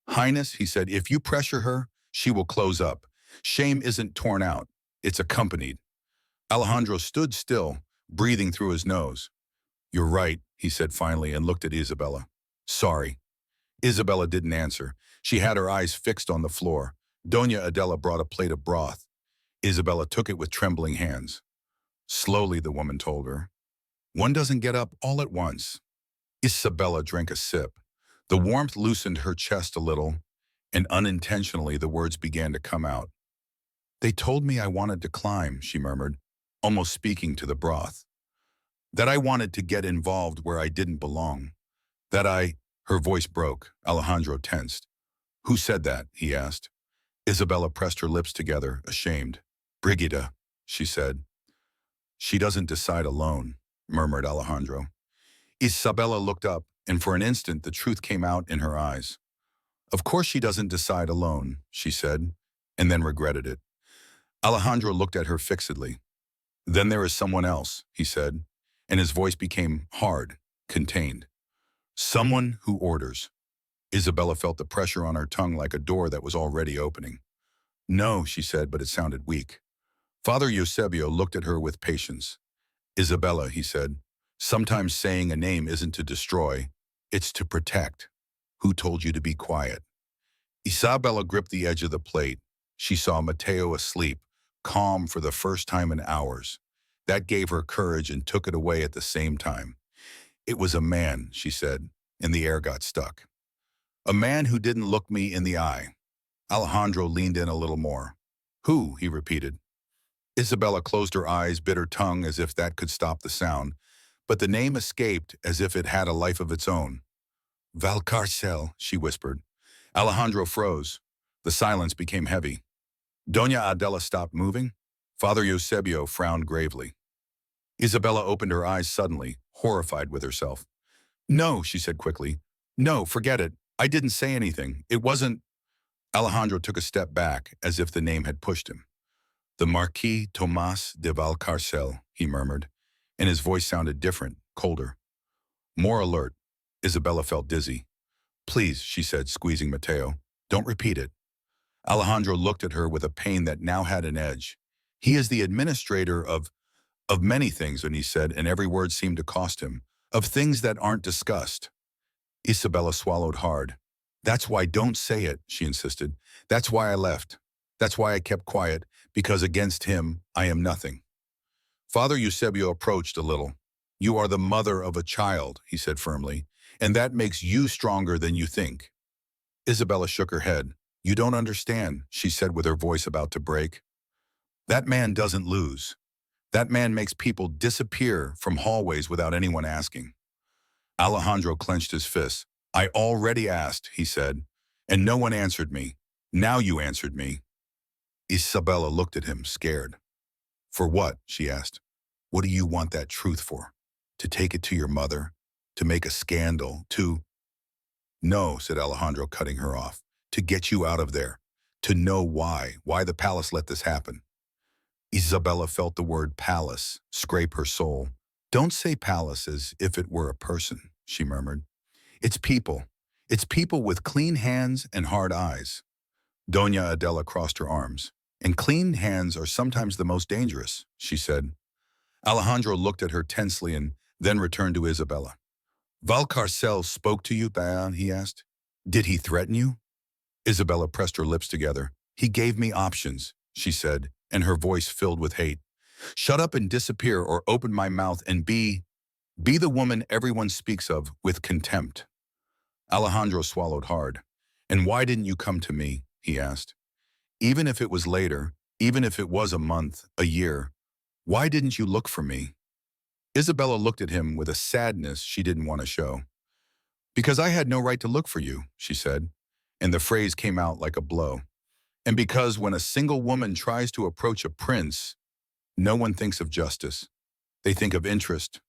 "Highness," he said, "if you pressure her, she will close up. Shame isn't torn out. It's accompanied." Alejandro stood still, breathing through his nose. "You're right," he said finally and looked at Isabella. "Sorry." Isabella didn't answer. She had her eyes fixed on the floor. Doña Adela brought a plate of broth. Isabella took it with trembling hands. "Slowly," the woman told her. "One doesn't get up all at once." Isabella drank a sip. The warmth loosened her chest a little, and unintentionally the words began to come out. "They told me I wanted to climb," she murmured, almost speaking to the broth. "That I wanted to get involved where I didn't belong. That I—" Her voice broke. Alejandro tensed. "Who said that?" he asked. Isabella pressed her lips together, ashamed. "Brigida," she said. "She doesn't decide alone," murmured Alejandro. Isabella looked up, and for an instant the truth came out in her eyes. "Of course she doesn't decide alone," she said, and then regretted it. Alejandro looked at her fixedly. "Then there is someone else," he said, and his voice became hard, contained. "Someone who orders." Isabella felt the pressure on her tongue like a door that was already opening. "No," she said, but it sounded weak. Father Eusebio looked at her with patience. "Isabella," he said, "sometimes saying a name isn't to destroy, it's to protect. Who told you to be quiet?" Isabella gripped the edge of the plate. She saw Mateo asleep, calm for the first time in hours. That gave her courage and took it away at the same time. "It was a man," she said, and the air got stuck. "A man who didn't look me in the eye." Alejandro leaned in a little more. Who? He repeated. Isabella closed her eyes, bit her tongue as if that could stop the sound, but the name escaped as if it had a life of its own. Valcarcel, she whispered. Alejandro froze. The silence became heavy. Doña Adela stopped moving. Father Eusebio frowned gravely. Isabella opened her eyes suddenly, horrified with herself. No, she said quickly. No, forget it. I didn't say anything. It wasn't. Alejandro took a step back, as if the name had pushed him. The Marquis Tomas de Valcarcel, he murmured, and his voice sounded different, colder. More alert. Isabella felt dizzy. Please, she said, squeezing Mateo. Don't repeat it. Alejandro looked at her with a pain that now had an edge. He is the administrator of many things, and he said, and every word seemed to cost him, of things that aren't discussed. Isabella swallowed hard. That's why don't say it, she insisted. That's why I left. That's why I kept quiet, because against him, I am nothing. Father Eusebio approached a little. You are the mother of a child, he said firmly, and that makes you stronger than you think. Isabella shook her head. You don't understand, she said with her voice about to break. That man doesn't lose. That man makes people disappear from hallways without anyone asking. Alejandro clenched his fists. I already asked, he said, and no one answered me. Now you answered me. Isabella looked at him, scared. For what? She asked. What do you want that truth for? To take it to your mother? To make a scandal? To... No, said Alejandro, cutting her off. To get you out of there. To know why the palace let this happen. Isabella felt the word palace scrape her soul. Don't say palace as if it were a person, she murmured. It's people. It's people with clean hands and hard eyes. Doña Adela crossed her arms. And clean hands are sometimes the most dangerous, she said. Alejandro looked at her tensely and then returned to Isabella. Valcarcel spoke to you, he asked. Did he threaten you? Isabella pressed her lips together. He gave me options, she said, and her voice filled with hate. Shut up and disappear or open my mouth and be the woman everyone speaks of with contempt. Alejandro swallowed hard. And why didn't you come to me? He asked. Even if it was later, even if it was a month, a year, why didn't you look for me? Isabella looked at him with a sadness she didn't want to show. Because I had no right to look for you, she said, and the phrase came out like a blow. And because when a single woman tries to approach a prince, no one thinks of justice. They think of interest.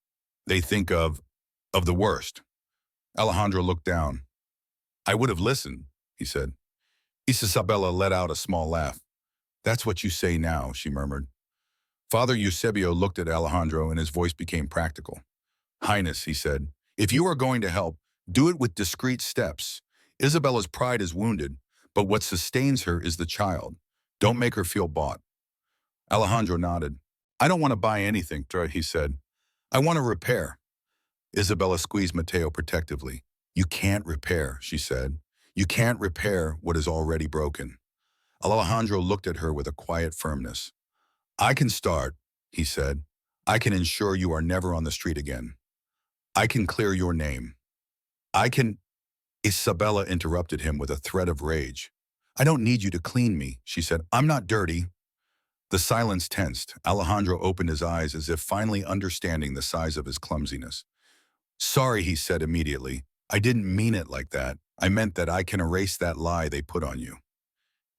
They think of the worst. Alejandro looked down. I would have listened, he said. Isabella let out a small laugh. That's what you say now, she murmured. Father Eusebio looked at Alejandro and his voice became practical. Highness, he said, if you are going to help, do it with discreet steps. Isabella's pride is wounded, but what sustains her is the child. Don't make her feel bought. Alejandro nodded. I don't want to buy anything, he said. I want to repair. Isabella squeezed Mateo protectively. You can't repair, she said. You can't repair what is already broken. Alejandro looked at her with a quiet firmness. I can start, he said. I can ensure you are never on the street again. I can clear your name. I can... Isabella interrupted him with a threat of rage. I don't need you to clean me, she said. I'm not dirty. The silence tensed. Alejandro opened his eyes as if finally understanding the size of his clumsiness. Sorry, he said immediately. I didn't mean it like that. I meant that I can erase that lie they put on you.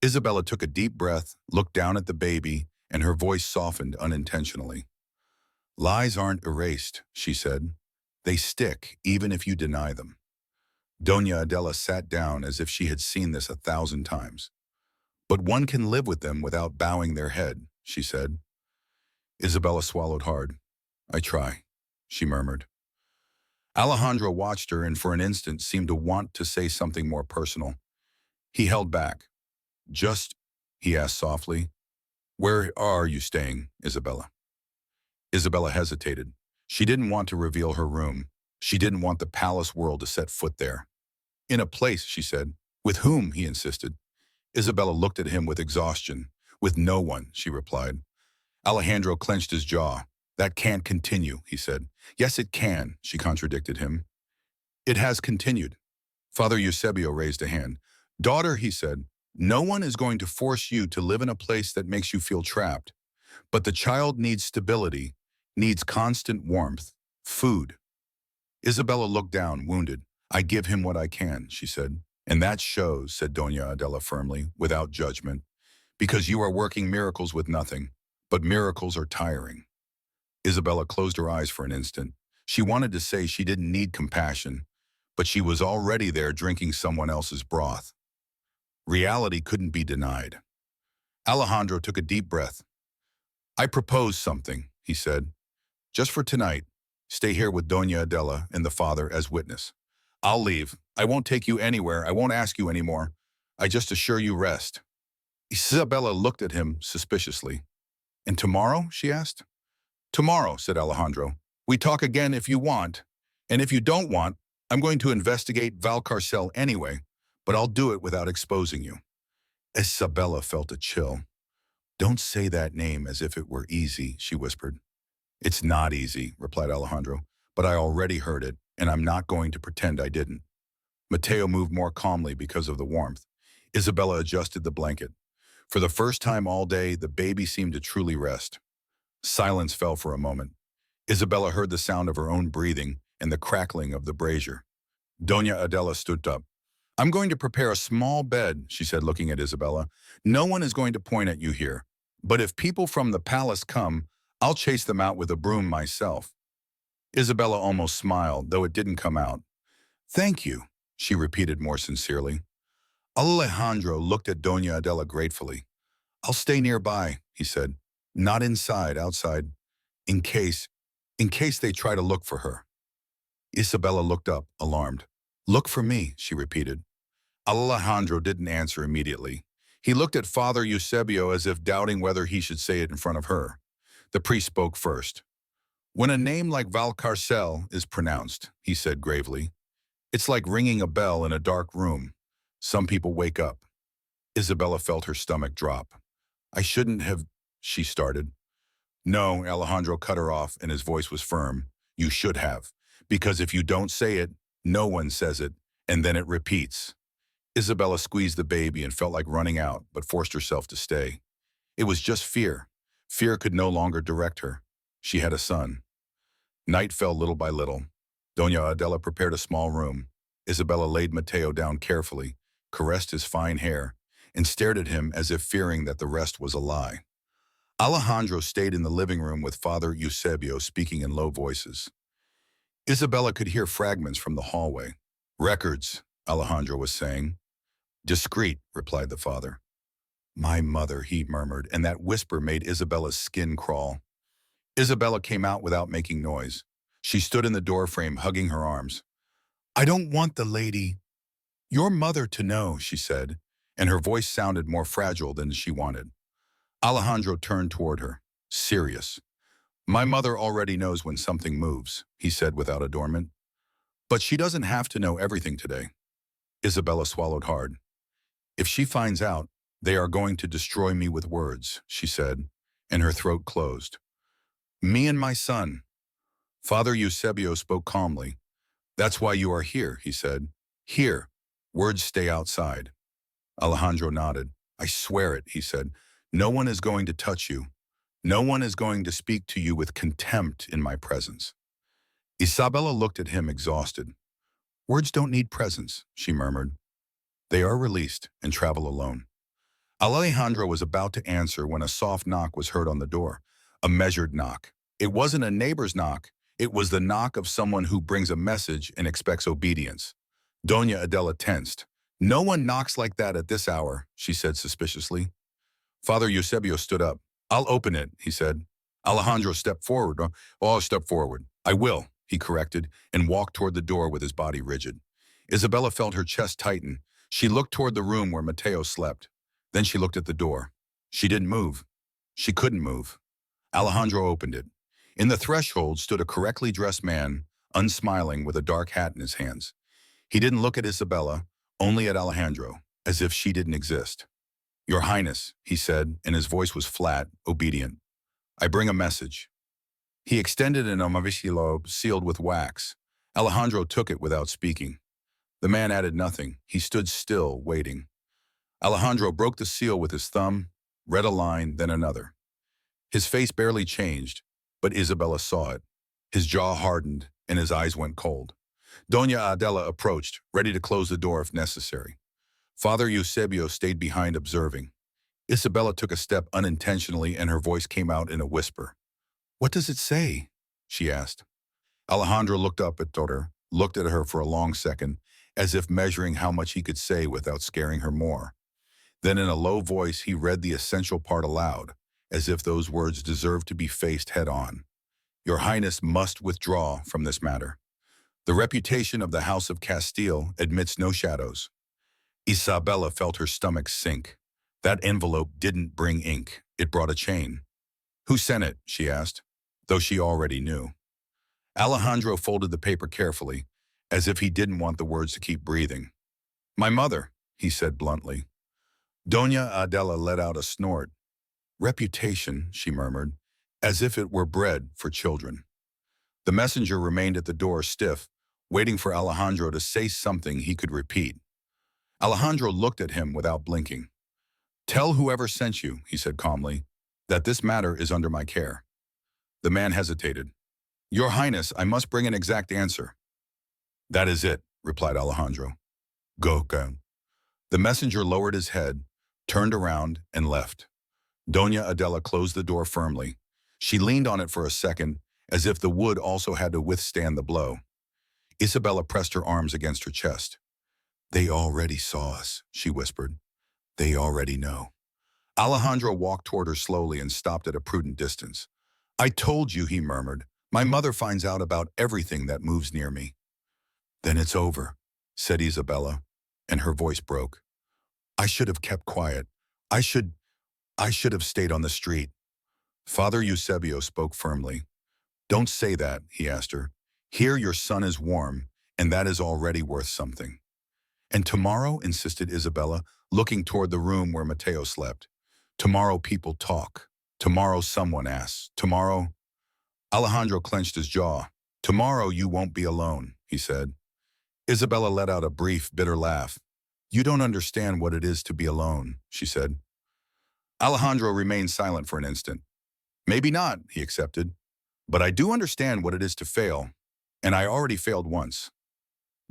Isabella took a deep breath, looked down at the baby, and her voice softened unintentionally. Lies aren't erased, she said. They stick, even if you deny them. Doña Adela sat down as if she had seen this 1,000 times. But one can live with them without bowing their head, she said. Isabella swallowed hard. I try, she murmured. Alejandro watched her and for an instant seemed to want to say something more personal. He held back. Just, he asked softly, where are you staying, Isabella? Isabella hesitated. She didn't want to reveal her room. She didn't want the palace world to set foot there. In a place, she said. With whom, he insisted. Isabella looked at him with exhaustion. With no one, she replied. Alejandro clenched his jaw. That can't continue, he said. Yes, it can, she contradicted him. It has continued. Father Eusebio raised a hand. Daughter, he said, No one is going to force you to live in a place that makes you feel trapped. But the child needs stability, needs constant warmth, food. Isabella looked down, wounded. I give him what I can, she said. And that shows, said Doña Adela firmly, without judgment, because you are working miracles with nothing. But miracles are tiring. Isabella closed her eyes for an instant. She wanted to say she didn't need compassion, but she was already there drinking someone else's broth. Reality couldn't be denied. Alejandro took a deep breath. I propose something, he said. Just for tonight, stay here with Doña Adela and the father as witness. I'll leave. I won't take you anywhere. I won't ask you anymore. I just assure you rest. Isabella looked at him suspiciously. And tomorrow, she asked. Tomorrow, said Alejandro. We talk again if you want. And if you don't want, I'm going to investigate Valcarcel anyway, but I'll do it without exposing you. Isabella felt a chill. Don't say that name as if it were easy, she whispered. It's not easy, replied Alejandro, but I already heard it, and I'm not going to pretend I didn't. Mateo moved more calmly because of the warmth. Isabella adjusted the blanket. For the first time all day, the baby seemed to truly rest. Silence fell for a moment. Isabella heard the sound of her own breathing and the crackling of the brazier. Doña Adela stood up. I'm going to prepare a small bed, she said, looking at Isabella. No one is going to point at you here. But if people from the palace come, I'll chase them out with a broom myself. Isabella almost smiled, though it didn't come out. Thank you, she repeated more sincerely. Alejandro looked at Doña Adela gratefully. I'll stay nearby, he said. Not inside, outside, in case they try to look for her. Isabella looked up, alarmed. Look for me, she repeated. Alejandro didn't answer immediately. He looked at Father Eusebio as if doubting whether he should say it in front of her. The priest spoke first. When a name like Valcarcel is pronounced, he said gravely, it's like ringing a bell in a dark room. Some people wake up. Isabella felt her stomach drop. I shouldn't have, she started. No, Alejandro cut her off, and his voice was firm. You should have, because if you don't say it, no one says it, and then it repeats. Isabella squeezed the baby and felt like running out, but forced herself to stay. It was just fear. Fear could no longer direct her. She had a son. Night fell little by little. Doña Adela prepared a small room. Isabella laid Mateo down carefully, caressed his fine hair, and stared at him as if fearing that the rest was a lie. Alejandro stayed in the living room with Father Eusebio speaking in low voices. Isabella could hear fragments from the hallway. Records, Alejandro was saying. Discreet, replied the father. My mother, he murmured, and that whisper made Isabella's skin crawl. Isabella came out without making noise. She stood in the doorframe, hugging her arms. I don't want the lady, your mother, to know, she said, and her voice sounded more fragile than she wanted. Alejandro turned toward her, serious. My mother already knows when something moves, he said without adornment. But she doesn't have to know everything today. Isabella swallowed hard. If she finds out, they are going to destroy me with words, she said, and her throat closed. Me and my son. Father Eusebio spoke calmly. That's why you are here, he said. Here. Words stay outside. Alejandro nodded. I swear it, he said. No one is going to touch you. No one is going to speak to you with contempt in my presence. Isabella looked at him exhausted. Words don't need presence, she murmured. They are released and travel alone. Alejandro was about to answer when a soft knock was heard on the door, a measured knock. It wasn't a neighbor's knock. It was the knock of someone who brings a message and expects obedience. Doña Adela tensed. No one knocks like that at this hour, she said suspiciously. Father Eusebio stood up. I'll open it, he said. Alejandro stepped forward. Oh, I'll step forward. I will, he corrected, and walked toward the door with his body rigid. Isabella felt her chest tighten. She looked toward the room where Mateo slept. Then she looked at the door. She didn't move. She couldn't move. Alejandro opened it. In the threshold stood a correctly dressed man, unsmiling with a dark hat in his hands. He didn't look at Isabella, only at Alejandro, as if she didn't exist. Your Highness, he said, and his voice was flat, obedient. I bring a message. He extended an omavicilo sealed with wax. Alejandro took it without speaking. The man added nothing. He stood still, waiting. Alejandro broke the seal with his thumb, read a line, then another. His face barely changed, but Isabella saw it. His jaw hardened, and his eyes went cold. Doña Adela approached, ready to close the door if necessary. Father Eusebio stayed behind observing. Isabella took a step unintentionally and her voice came out in a whisper. "What does it say?" she asked. Alejandro looked up at her, looked at her for a long second, as if measuring how much he could say without scaring her more. Then in a low voice he read the essential part aloud, as if those words deserved to be faced head-on. "Your Highness must withdraw from this matter. The reputation of the House of Castile admits no shadows." Isabella felt her stomach sink. That envelope didn't bring ink, it brought a chain. "Who sent it?" she asked, though she already knew. Alejandro folded the paper carefully, as if he didn't want the words to keep breathing. "My mother," he said bluntly. Doña Adela let out a snort. "Reputation," she murmured, as if it were bread for children. The messenger remained at the door stiff, waiting for Alejandro to say something he could repeat. Alejandro looked at him without blinking. "Tell whoever sent you," he said calmly, "that this matter is under my care." The man hesitated. "Your Highness, I must bring an exact answer." "That is it," replied Alejandro. Go. The messenger lowered his head, turned around, and left. Doña Adela closed the door firmly. She leaned on it for a second, as if the wood also had to withstand the blow. Isabella pressed her arms against her chest. "They already saw us," she whispered. "They already know." Alejandro walked toward her slowly and stopped at a prudent distance. "I told you," he murmured. "My mother finds out about everything that moves near me." "Then it's over," said Isabella, and her voice broke. "I should have kept quiet. I should have stayed on the street." Father Eusebio spoke firmly. "Don't say that," he asked her. "Here your son is warm, and that is already worth something." "And tomorrow," insisted Isabella, looking toward the room where Mateo slept. "Tomorrow people talk. Tomorrow someone asks. Tomorrow—" Alejandro clenched his jaw. "Tomorrow you won't be alone," he said. Isabella let out a brief, bitter laugh. "You don't understand what it is to be alone," she said. Alejandro remained silent for an instant. "Maybe not," he accepted. "But I do understand what it is to fail, and I already failed once."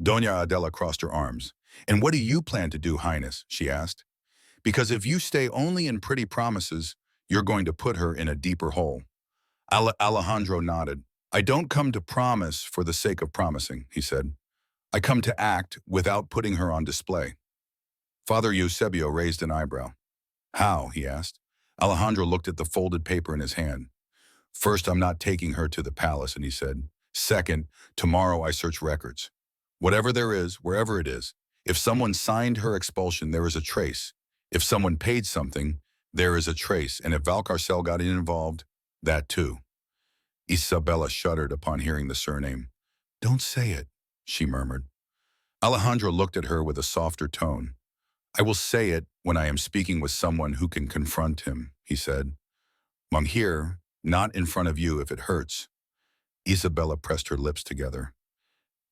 Doña Adela crossed her arms. "And what do you plan to do, Highness?" she asked. "Because if you stay only in pretty promises, you're going to put her in a deeper hole." Alejandro nodded. "I don't come to promise for the sake of promising," he said. "I come to act without putting her on display." Father Eusebio raised an eyebrow. "How?" he asked. Alejandro looked at the folded paper in his hand. "First, I'm not taking her to the palace," and he said. "Second, tomorrow I search records. Whatever there is, wherever it is, if someone signed her expulsion, there is a trace. If someone paid something, there is a trace. And if Valcarcel got involved, that too." Isabella shuddered upon hearing the surname. "Don't say it," she murmured. Alejandro looked at her with a softer tone. "I will say it when I am speaking with someone who can confront him," he said. "I'm here, not in front of you if it hurts." Isabella pressed her lips together.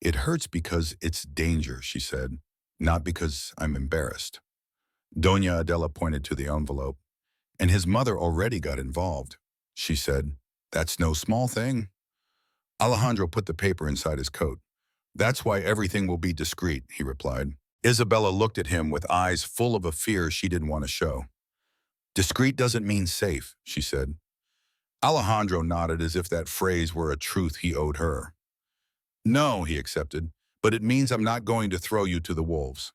"It hurts because it's danger," she said, "not because I'm embarrassed." Doña Adela pointed to the envelope. "And his mother already got involved," she said. "That's no small thing." Alejandro put the paper inside his coat. "That's why everything will be discreet," he replied. Isabella looked at him with eyes full of a fear she didn't want to show. "Discreet doesn't mean safe," she said. Alejandro nodded as if that phrase were a truth he owed her. "No," he accepted, "but it means I'm not going to throw you to the wolves."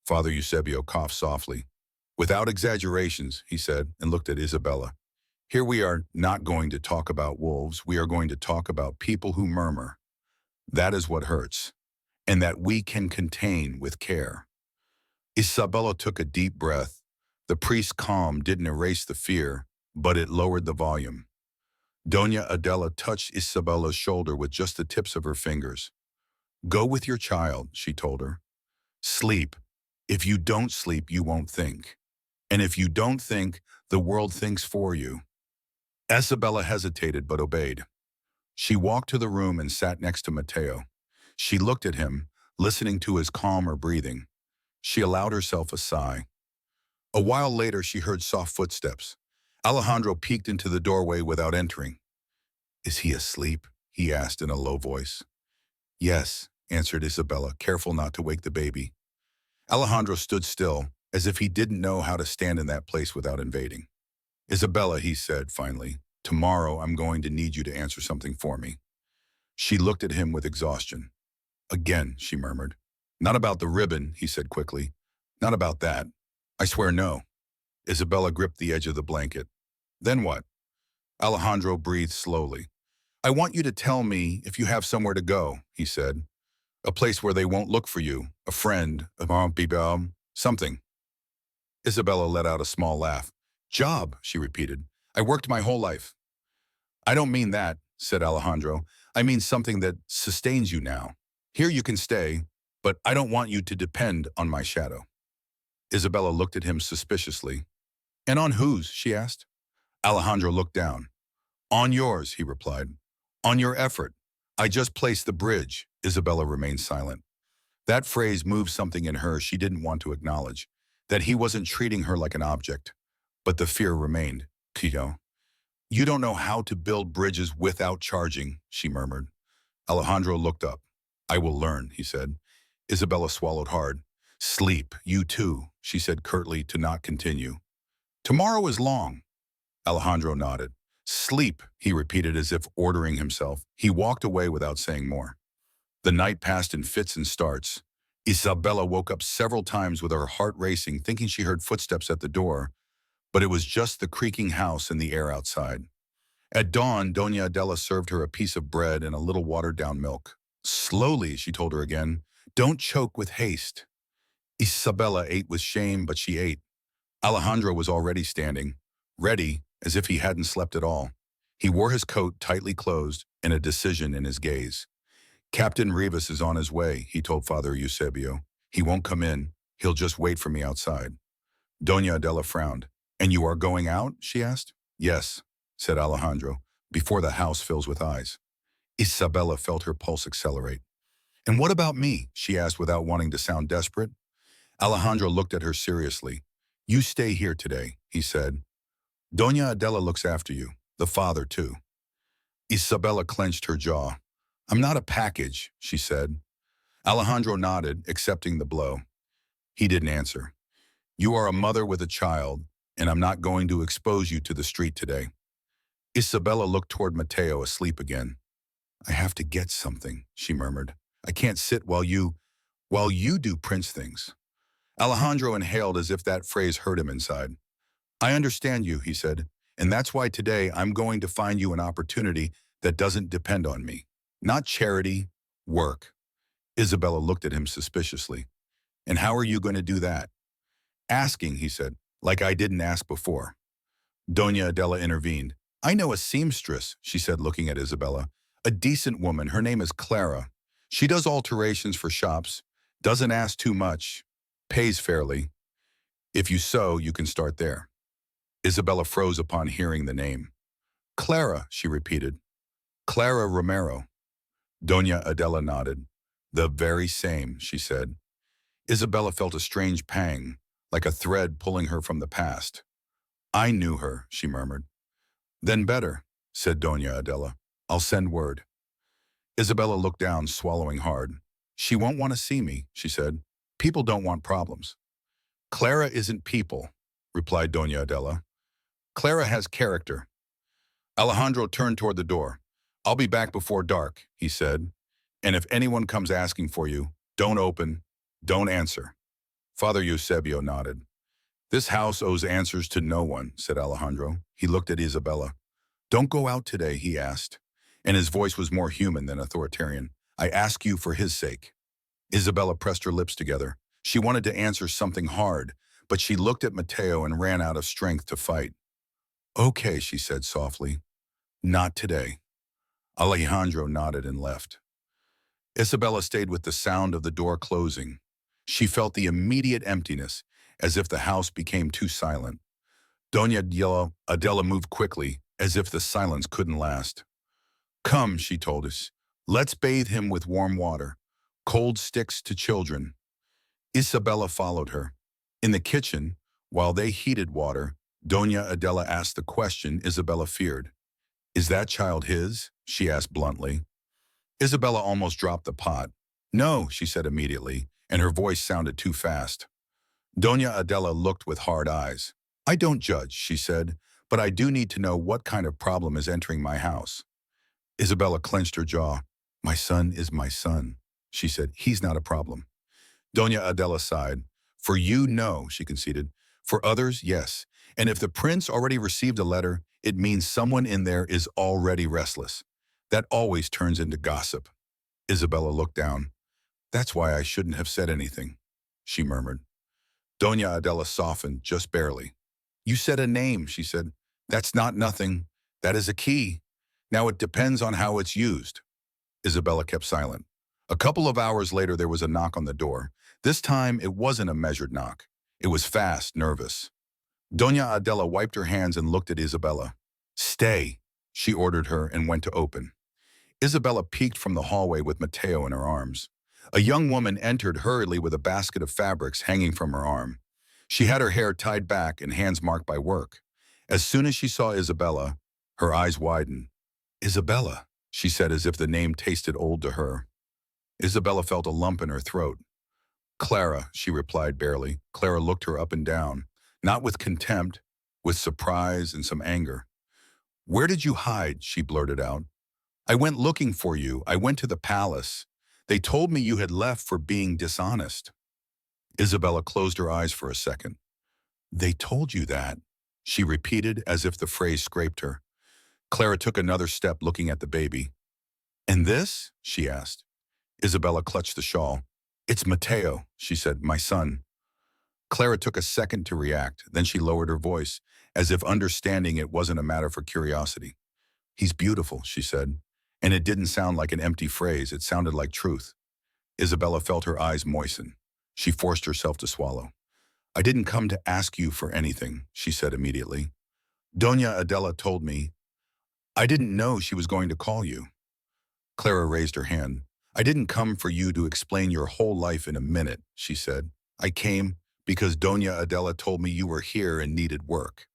Father Eusebio coughed softly. "Without exaggerations," he said, and looked at Isabella. "Here we are not going to talk about wolves. We are going to talk about people who murmur. That is what hurts, and that we can contain with care." Isabella took a deep breath. The priest's calm didn't erase the fear, but it lowered the volume. Doña Adela touched Isabella's shoulder with just the tips of her fingers. "Go with your child," she told her. "Sleep. If you don't sleep, you won't think. And if you don't think, the world thinks for you." Isabella hesitated but obeyed. She walked to the room and sat next to Mateo. She looked at him, listening to his calmer breathing. She allowed herself a sigh. A while later, she heard soft footsteps. Alejandro peeked into the doorway without entering. "Is he asleep?" he asked in a low voice. "Yes," answered Isabella, careful not to wake the baby. Alejandro stood still, as if he didn't know how to stand in that place without invading. "Isabella," he said finally, "tomorrow I'm going to need you to answer something for me." She looked at him with exhaustion. "Again," she murmured. "Not about the ribbon," he said quickly. "Not about that. I swear no." Isabella gripped the edge of the blanket. "Then what?" Alejandro breathed slowly. "I want you to tell me if you have somewhere to go," he said. "A place where they won't look for you, a friend, something." Isabella let out a small laugh. "Job," she repeated. "I worked my whole life." "I don't mean that," said Alejandro. "I mean something that sustains you now. Here you can stay, but I don't want you to depend on my shadow." Isabella looked at him suspiciously. "And on whose?" she asked. Alejandro looked down. "On yours," he replied. "On your effort. I just placed the bridge." Isabella remained silent. That phrase moved something in her she didn't want to acknowledge, that he wasn't treating her like an object. But the fear remained. "Tito, you don't know how to build bridges without charging," she murmured. Alejandro looked up. "I will learn," he said. Isabella swallowed hard. "Sleep, you too," she said curtly to not continue. "Tomorrow is long." Alejandro nodded. "Sleep," he repeated as if ordering himself. He walked away without saying more. The night passed in fits and starts. Isabella woke up several times with her heart racing, thinking she heard footsteps at the door, but it was just the creaking house and the air outside. At dawn, Doña Adela served her a piece of bread and a little watered-down milk. "Slowly," she told her again. "Don't choke with haste." Isabella ate with shame, but she ate. Alejandro was already standing, ready, as if he hadn't slept at all. He wore his coat tightly closed and a decision in his gaze. "Captain Rivas is on his way," he told Father Eusebio. "He won't come in. He'll just wait for me outside." Doña Adela frowned. "And you are going out?" she asked. "Yes," said Alejandro, before the house fills with eyes. Isabella felt her pulse accelerate. "And what about me?" she asked without wanting to sound desperate. Alejandro looked at her seriously. "You stay here today," he said. "Doña Adela looks after you, the father too." Isabella clenched her jaw. "I'm not a package," she said. Alejandro nodded, accepting the blow. He didn't answer. "You are a mother with a child, and I'm not going to expose you to the street today." Isabella looked toward Mateo, asleep again. "I have to get something," she murmured. "I can't sit while you do prince things." Alejandro inhaled as if that phrase hurt him inside. "I understand you," he said, "and that's why today I'm going to find you an opportunity that doesn't depend on me. Not charity, work." Isabella looked at him suspiciously. "And how are you going to do that?" "Asking," he said, "like I didn't ask before." Doña Adela intervened. "I know a seamstress," she said, looking at Isabella. "A decent woman. Her name is Clara. She does alterations for shops, doesn't ask too much, pays fairly. If you sew, you can start there." Isabella froze upon hearing the name. "Clara," she repeated. "Clara Romero." Doña Adela nodded. "The very same," she said. Isabella felt a strange pang, like a thread pulling her from the past. "I knew her," she murmured. "Then better," said Doña Adela. "I'll send word." Isabella looked down, swallowing hard. "She won't want to see me," she said. "People don't want problems." "Clara isn't people," replied Doña Adela. "Clara has character." Alejandro turned toward the door. "I'll be back before dark," he said. "And if anyone comes asking for you, don't open, don't answer." Father Eusebio nodded. "This house owes answers to no one," said Alejandro. He looked at Isabella. "Don't go out today," he asked, and his voice was more human than authoritarian. "I ask you for his sake." Isabella pressed her lips together. She wanted to answer something hard, but she looked at Mateo and ran out of strength to fight. "Okay," she said softly. "Not today." Alejandro nodded and left. Isabella stayed with the sound of the door closing. She felt the immediate emptiness, as if the house became too silent. Doña Adela moved quickly, as if the silence couldn't last. "Come," she told us. "Let's bathe him with warm water. Cold sticks to children." Isabella followed her. In the kitchen, While they heated water, Doña Adela asked the question Isabella feared. Is that child his? She asked bluntly. Isabella almost dropped the pot. No, she said immediately, and her voice sounded too fast. Doña Adela looked with hard eyes. I don't judge, she said, but I do need to know what kind of problem is entering my house. Isabella clenched her jaw. My son is my son, she said. He's not a problem. Doña Adela sighed. For you, no, she conceded. For others, yes. And if the prince already received a letter, it means someone in there is already restless. That always turns into gossip. Isabella looked down. That's why I shouldn't have said anything, she murmured. Doña Adela softened, just barely. You said a name, she said. That's not nothing. That is a key. Now it depends on how it's used. Isabella kept silent. A couple of hours later, there was a knock on the door. This time, it wasn't a measured knock. It was fast, nervous. Doña Adela wiped her hands and looked at Isabella. Stay, she ordered her and went to open. Isabella peeked from the hallway with Mateo in her arms. A young woman entered hurriedly with a basket of fabrics hanging from her arm. She had her hair tied back and hands marked by work. As soon as she saw Isabella, her eyes widened. Isabella, she said as if the name tasted old to her. Isabella felt a lump in her throat. Clara, she replied barely. Clara looked her up and down, not with contempt, with surprise and some anger. Where did you hide? She blurted out. I went looking for you. I went to the palace. They told me you had left for being dishonest. Isabella closed her eyes for a second. They told you that, she repeated as if the phrase scraped her. Clara took another step looking at the baby. And this? She asked. Isabella clutched the shawl. It's Mateo, she said, my son. Clara took a second to react, then she lowered her voice, as if understanding it wasn't a matter for curiosity. He's beautiful, she said, and it didn't sound like an empty phrase, it sounded like truth. Isabella felt her eyes moisten. She forced herself to swallow. I didn't come to ask you for anything, she said immediately. Doña Adela told me. I didn't know she was going to call you. Clara raised her hand. I didn't come for you to explain your whole life in a minute, she said. I came because Doña Adela told me you were here and needed work.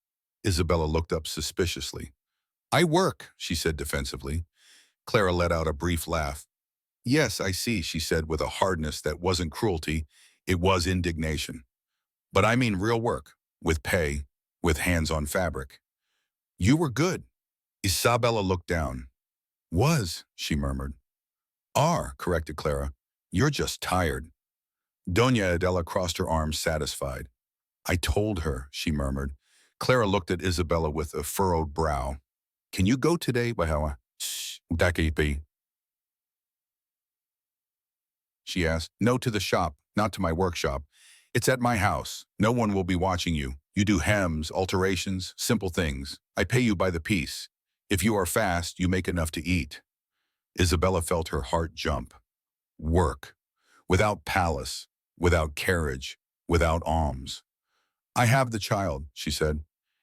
Isabella looked up suspiciously. I work, she said defensively. Clara let out a brief laugh. Yes, I see, she said with a hardness that wasn't cruelty, it was indignation. But I mean real work, with pay, with hands on fabric. You were good. Isabella looked down. Was, she murmured. Are, corrected Clara. You're just tired. Doña Adela crossed her arms, satisfied. I told her, she murmured. Clara looked at Isabella with a furrowed brow. Can you go today, Bahawa? She asked. No, to the shop, not to my workshop. It's at my house. No one will be watching you. You do hems, alterations, simple things. I pay you by the piece. If you are fast, you make enough to eat. Isabella felt her heart jump. Work. Without palace, without carriage, without alms. I have the child, she said,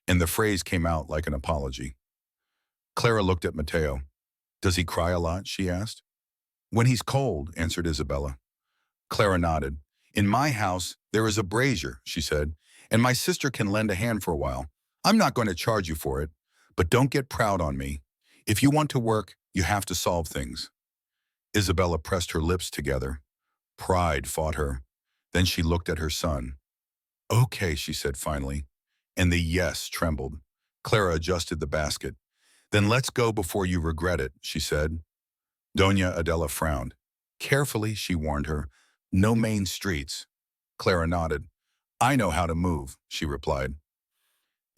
and the phrase came out like an apology. Clara looked at Mateo. Does he cry a lot? She asked. When he's cold, answered Isabella. Clara nodded. In my house, there is a brazier, she said, and my sister can lend a hand for a while. I'm not going to charge you for it, but don't get proud on me. If you want to work, you have to solve things. Isabella pressed her lips together. Pride fought her. Then she looked at her son. Okay, she said finally, and the yes trembled. Clara adjusted the basket. Then let's go before you regret it, she said. Doña Adela frowned. Carefully, she warned her. No main streets. Clara nodded. I know how to move, she replied.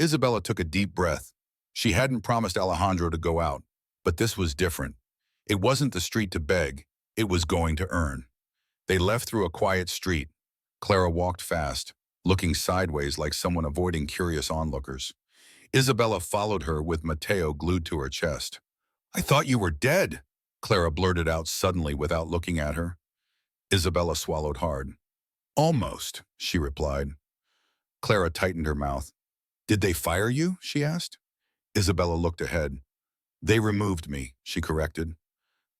Isabella took a deep breath. She hadn't promised Alejandro to go out, but this was different. It wasn't the street to beg, it was going to earn. They left through a quiet street. Clara walked fast, looking sideways like someone avoiding curious onlookers. Isabella followed her with Mateo glued to her chest. I thought you were dead, Clara blurted out suddenly without looking at her. Isabella swallowed hard. Almost, she replied. Clara tightened her mouth. Did they fire you? She asked. Isabella looked ahead. They removed me, she corrected.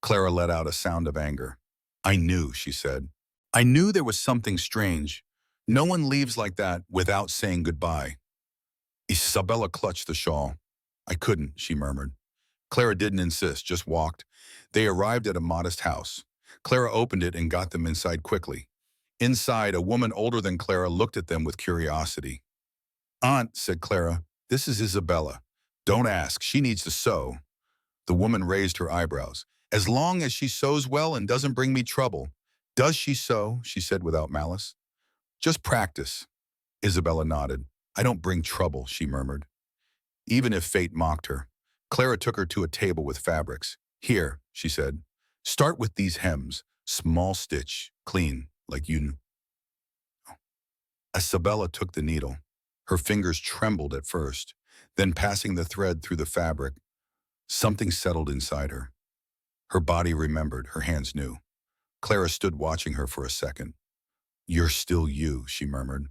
Clara let out a sound of anger. I knew, she said. I knew there was something strange. No one leaves like that without saying goodbye. Isabella clutched the shawl. I couldn't, she murmured. Clara didn't insist, just walked. They arrived at a modest house. Clara opened it and got them inside quickly. Inside, a woman older than Clara looked at them with curiosity. Aunt, said Clara, this is Isabella. Don't ask, she needs to sew. The woman raised her eyebrows. As long as she sews well and doesn't bring me trouble. Does she sew? She said without malice. Just practice. Isabella nodded. I don't bring trouble, she murmured. Even if fate mocked her. Clara took her to a table with fabrics. Here, she said. Start with these hems. Small stitch, clean, like you knew. Isabella took the needle. Her fingers trembled at first. Then passing the thread through the fabric, something settled inside her. Her body remembered, her hands knew. Clara stood watching her for a second. You're still you, she murmured.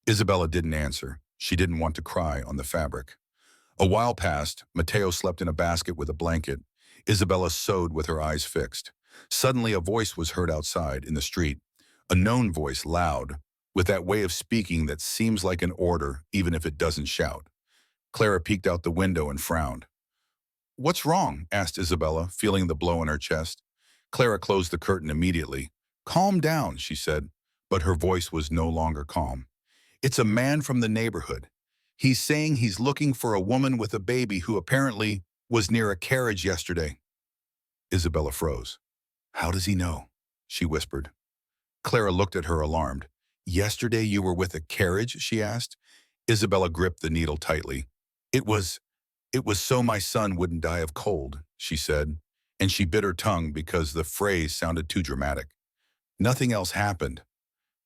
Isabella didn't answer. She didn't want to cry on the fabric. A while passed. Matteo slept in a basket with a blanket. Isabella sewed with her eyes fixed. Suddenly a voice was heard outside, in the street. A known voice, loud, with that way of speaking that seems like an order, even if it doesn't shout. Clara peeked out the window and frowned. What's wrong? Asked Isabella, feeling the blow in her chest. Clara closed the curtain immediately. Calm down, she said, but her voice was no longer calm. It's a man from the neighborhood. He's saying he's looking for a woman with a baby who apparently was near a carriage yesterday. Isabella froze. How does he know? She whispered. Clara looked at her alarmed. Yesterday you were with a carriage? She asked. Isabella gripped the needle tightly. It was so my son wouldn't die of cold, she said, and she bit her tongue because the phrase sounded too dramatic. Nothing else happened.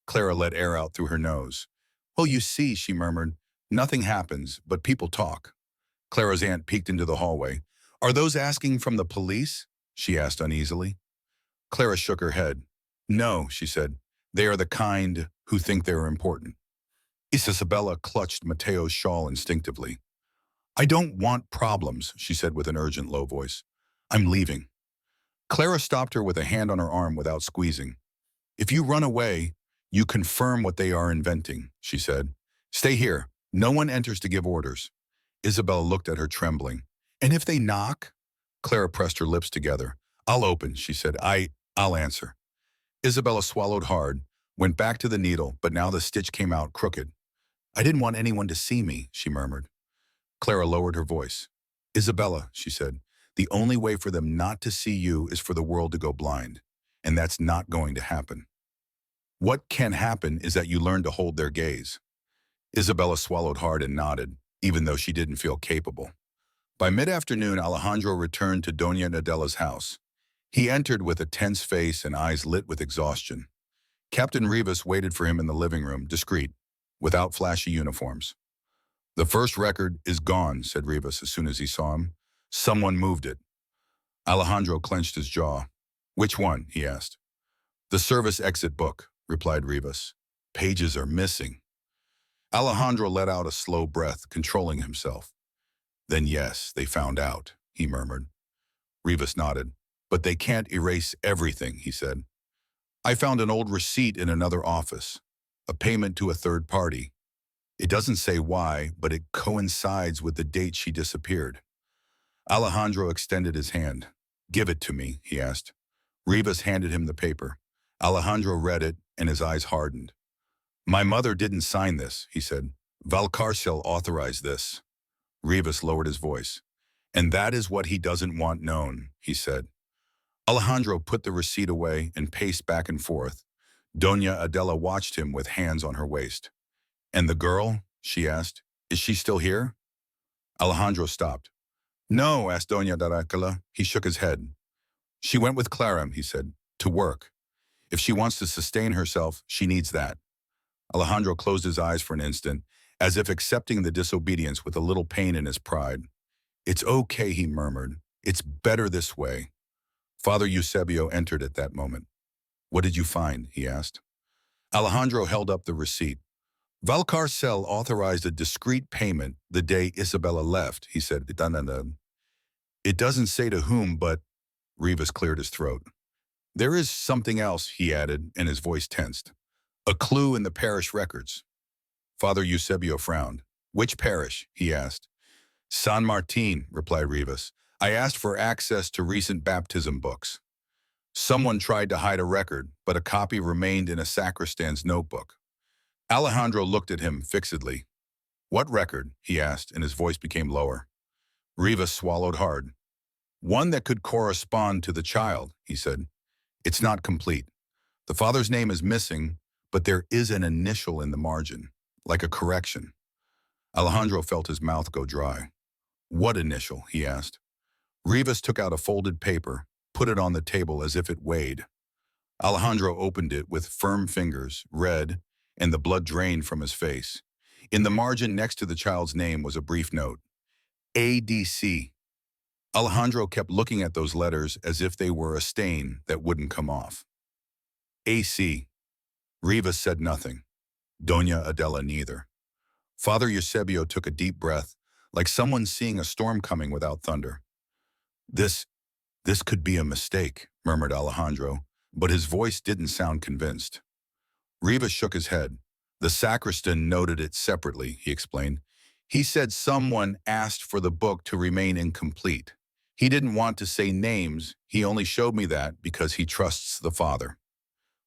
Clara let air out through her nose. Well, you see, she murmured, nothing happens, but people talk. Clara's aunt peeked into the hallway. Are those asking from the police? She asked uneasily. Clara shook her head. No, she said. They are the kind who think they are important. Isabella clutched Matteo's shawl instinctively. I don't want problems, she said with an urgent low voice. I'm leaving. Clara stopped her with a hand on her arm without squeezing. If you run away, you confirm what they are inventing, she said. Stay here. No one enters to give orders. Isabella looked at her trembling. And if they knock? Clara pressed her lips together. I'll open, she said. I'll answer. Isabella swallowed hard, went back to the needle, but now the stitch came out crooked. I didn't want anyone to see me, she murmured. Clara lowered her voice. Isabella, she said, the only way for them not to see you is for the world to go blind, and that's not going to happen. What can happen is that you learn to hold their gaze. Isabella swallowed hard and nodded, even though she didn't feel capable. By mid-afternoon, Alejandro returned to Doña Nadella's house. He entered with a tense face and eyes lit with exhaustion. Captain Rivas waited for him in the living room, discreet, without flashy uniforms. The first record is gone, said Rivas as soon as he saw him. Someone moved it. Alejandro clenched his jaw. Which one? He asked. The service exit book, replied Rivas. Pages are missing. Alejandro let out a slow breath, controlling himself. Then yes, they found out, he murmured. Rivas nodded. But they can't erase everything, he said. I found an old receipt in another office, a payment to a third party. It doesn't say why, but it coincides with the date she disappeared. Alejandro extended his hand. Give it to me, he asked. Rivas handed him the paper. Alejandro read it, and his eyes hardened. My mother didn't sign this, he said. Valcarcel authorized this. Rivas lowered his voice. And that is what he doesn't want known, he said. Alejandro put the receipt away and paced back and forth. Doña Adela watched him with hands on her waist. And the girl? She asked. Is she still here? Alejandro stopped. No, asked Doña Daracala. He shook his head. She went with Clara, he said, to work. If she wants to sustain herself, she needs that. Alejandro closed his eyes for an instant, as if accepting the disobedience with a little pain in his pride. It's okay, he murmured. It's better this way. Father Eusebio entered at that moment. What did you find? He asked. Alejandro held up the receipt. Valcarcel authorized a discreet payment the day Isabella left, he said. It doesn't say to whom, but Rivas cleared his throat. There is something else, he added, and his voice tensed. A clue in the parish records. Father Eusebio frowned. Which parish? He asked. San Martin, replied Rivas. I asked for access to recent baptism books. Someone tried to hide a record, but a copy remained in a sacristan's notebook. Alejandro looked at him fixedly. What record? He asked, and his voice became lower. Rivas swallowed hard. One that could correspond to the child, he said. It's not complete. The father's name is missing, but there is an initial in the margin, like a correction. Alejandro felt his mouth go dry. What initial? He asked. Rivas took out a folded paper, put it on the table as if it weighed. Alejandro opened it with firm fingers, read, and the blood drained from his face. In the margin next to the child's name was a brief note. ADC. Alejandro kept looking at those letters as if they were a stain that wouldn't come off. AC. Rivas said nothing. Doña Adela neither. Father Eusebio took a deep breath, like someone seeing a storm coming without thunder. This could be a mistake, murmured Alejandro, but his voice didn't sound convinced. Rivas shook his head. The sacristan noted it separately, he explained. He said someone asked for the book to remain incomplete. He didn't want to say names, he only showed me that because he trusts the father.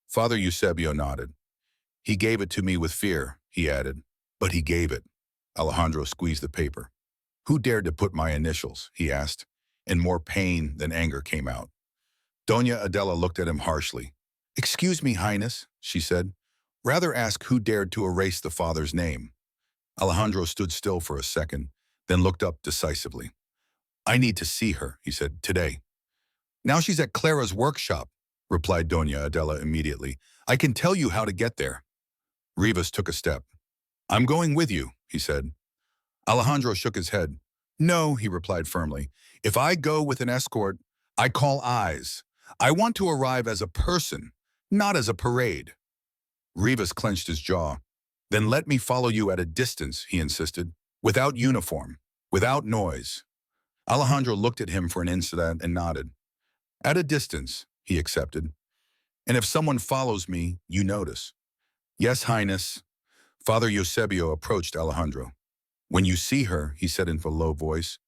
Father Eusebio nodded. He gave it to me with fear, he added. But he gave it. Alejandro squeezed the paper. Who dared to put my initials? He asked, and more pain than anger came out. Doña Adela looked at him harshly. Excuse me, Highness, she said. Rather ask who dared to erase the father's name. Alejandro stood still for a second, then looked up decisively. I need to see her, he said, today. Now she's at Clara's workshop, replied Doña Adela immediately. I can tell you how to get there. Rivas took a step. I'm going with you, he said. Alejandro shook his head. No, he replied firmly. If I go with an escort, I call eyes. I want to arrive as a person, not as a parade. Rivas clenched his jaw. Then let me follow you at a distance, he insisted, without uniform, without noise. Alejandro looked at him for an instant and nodded. At a distance, he accepted. And if someone follows me, you notice. Yes, Highness. Father Eusebio approached Alejandro. When you see her, he said in a low voice,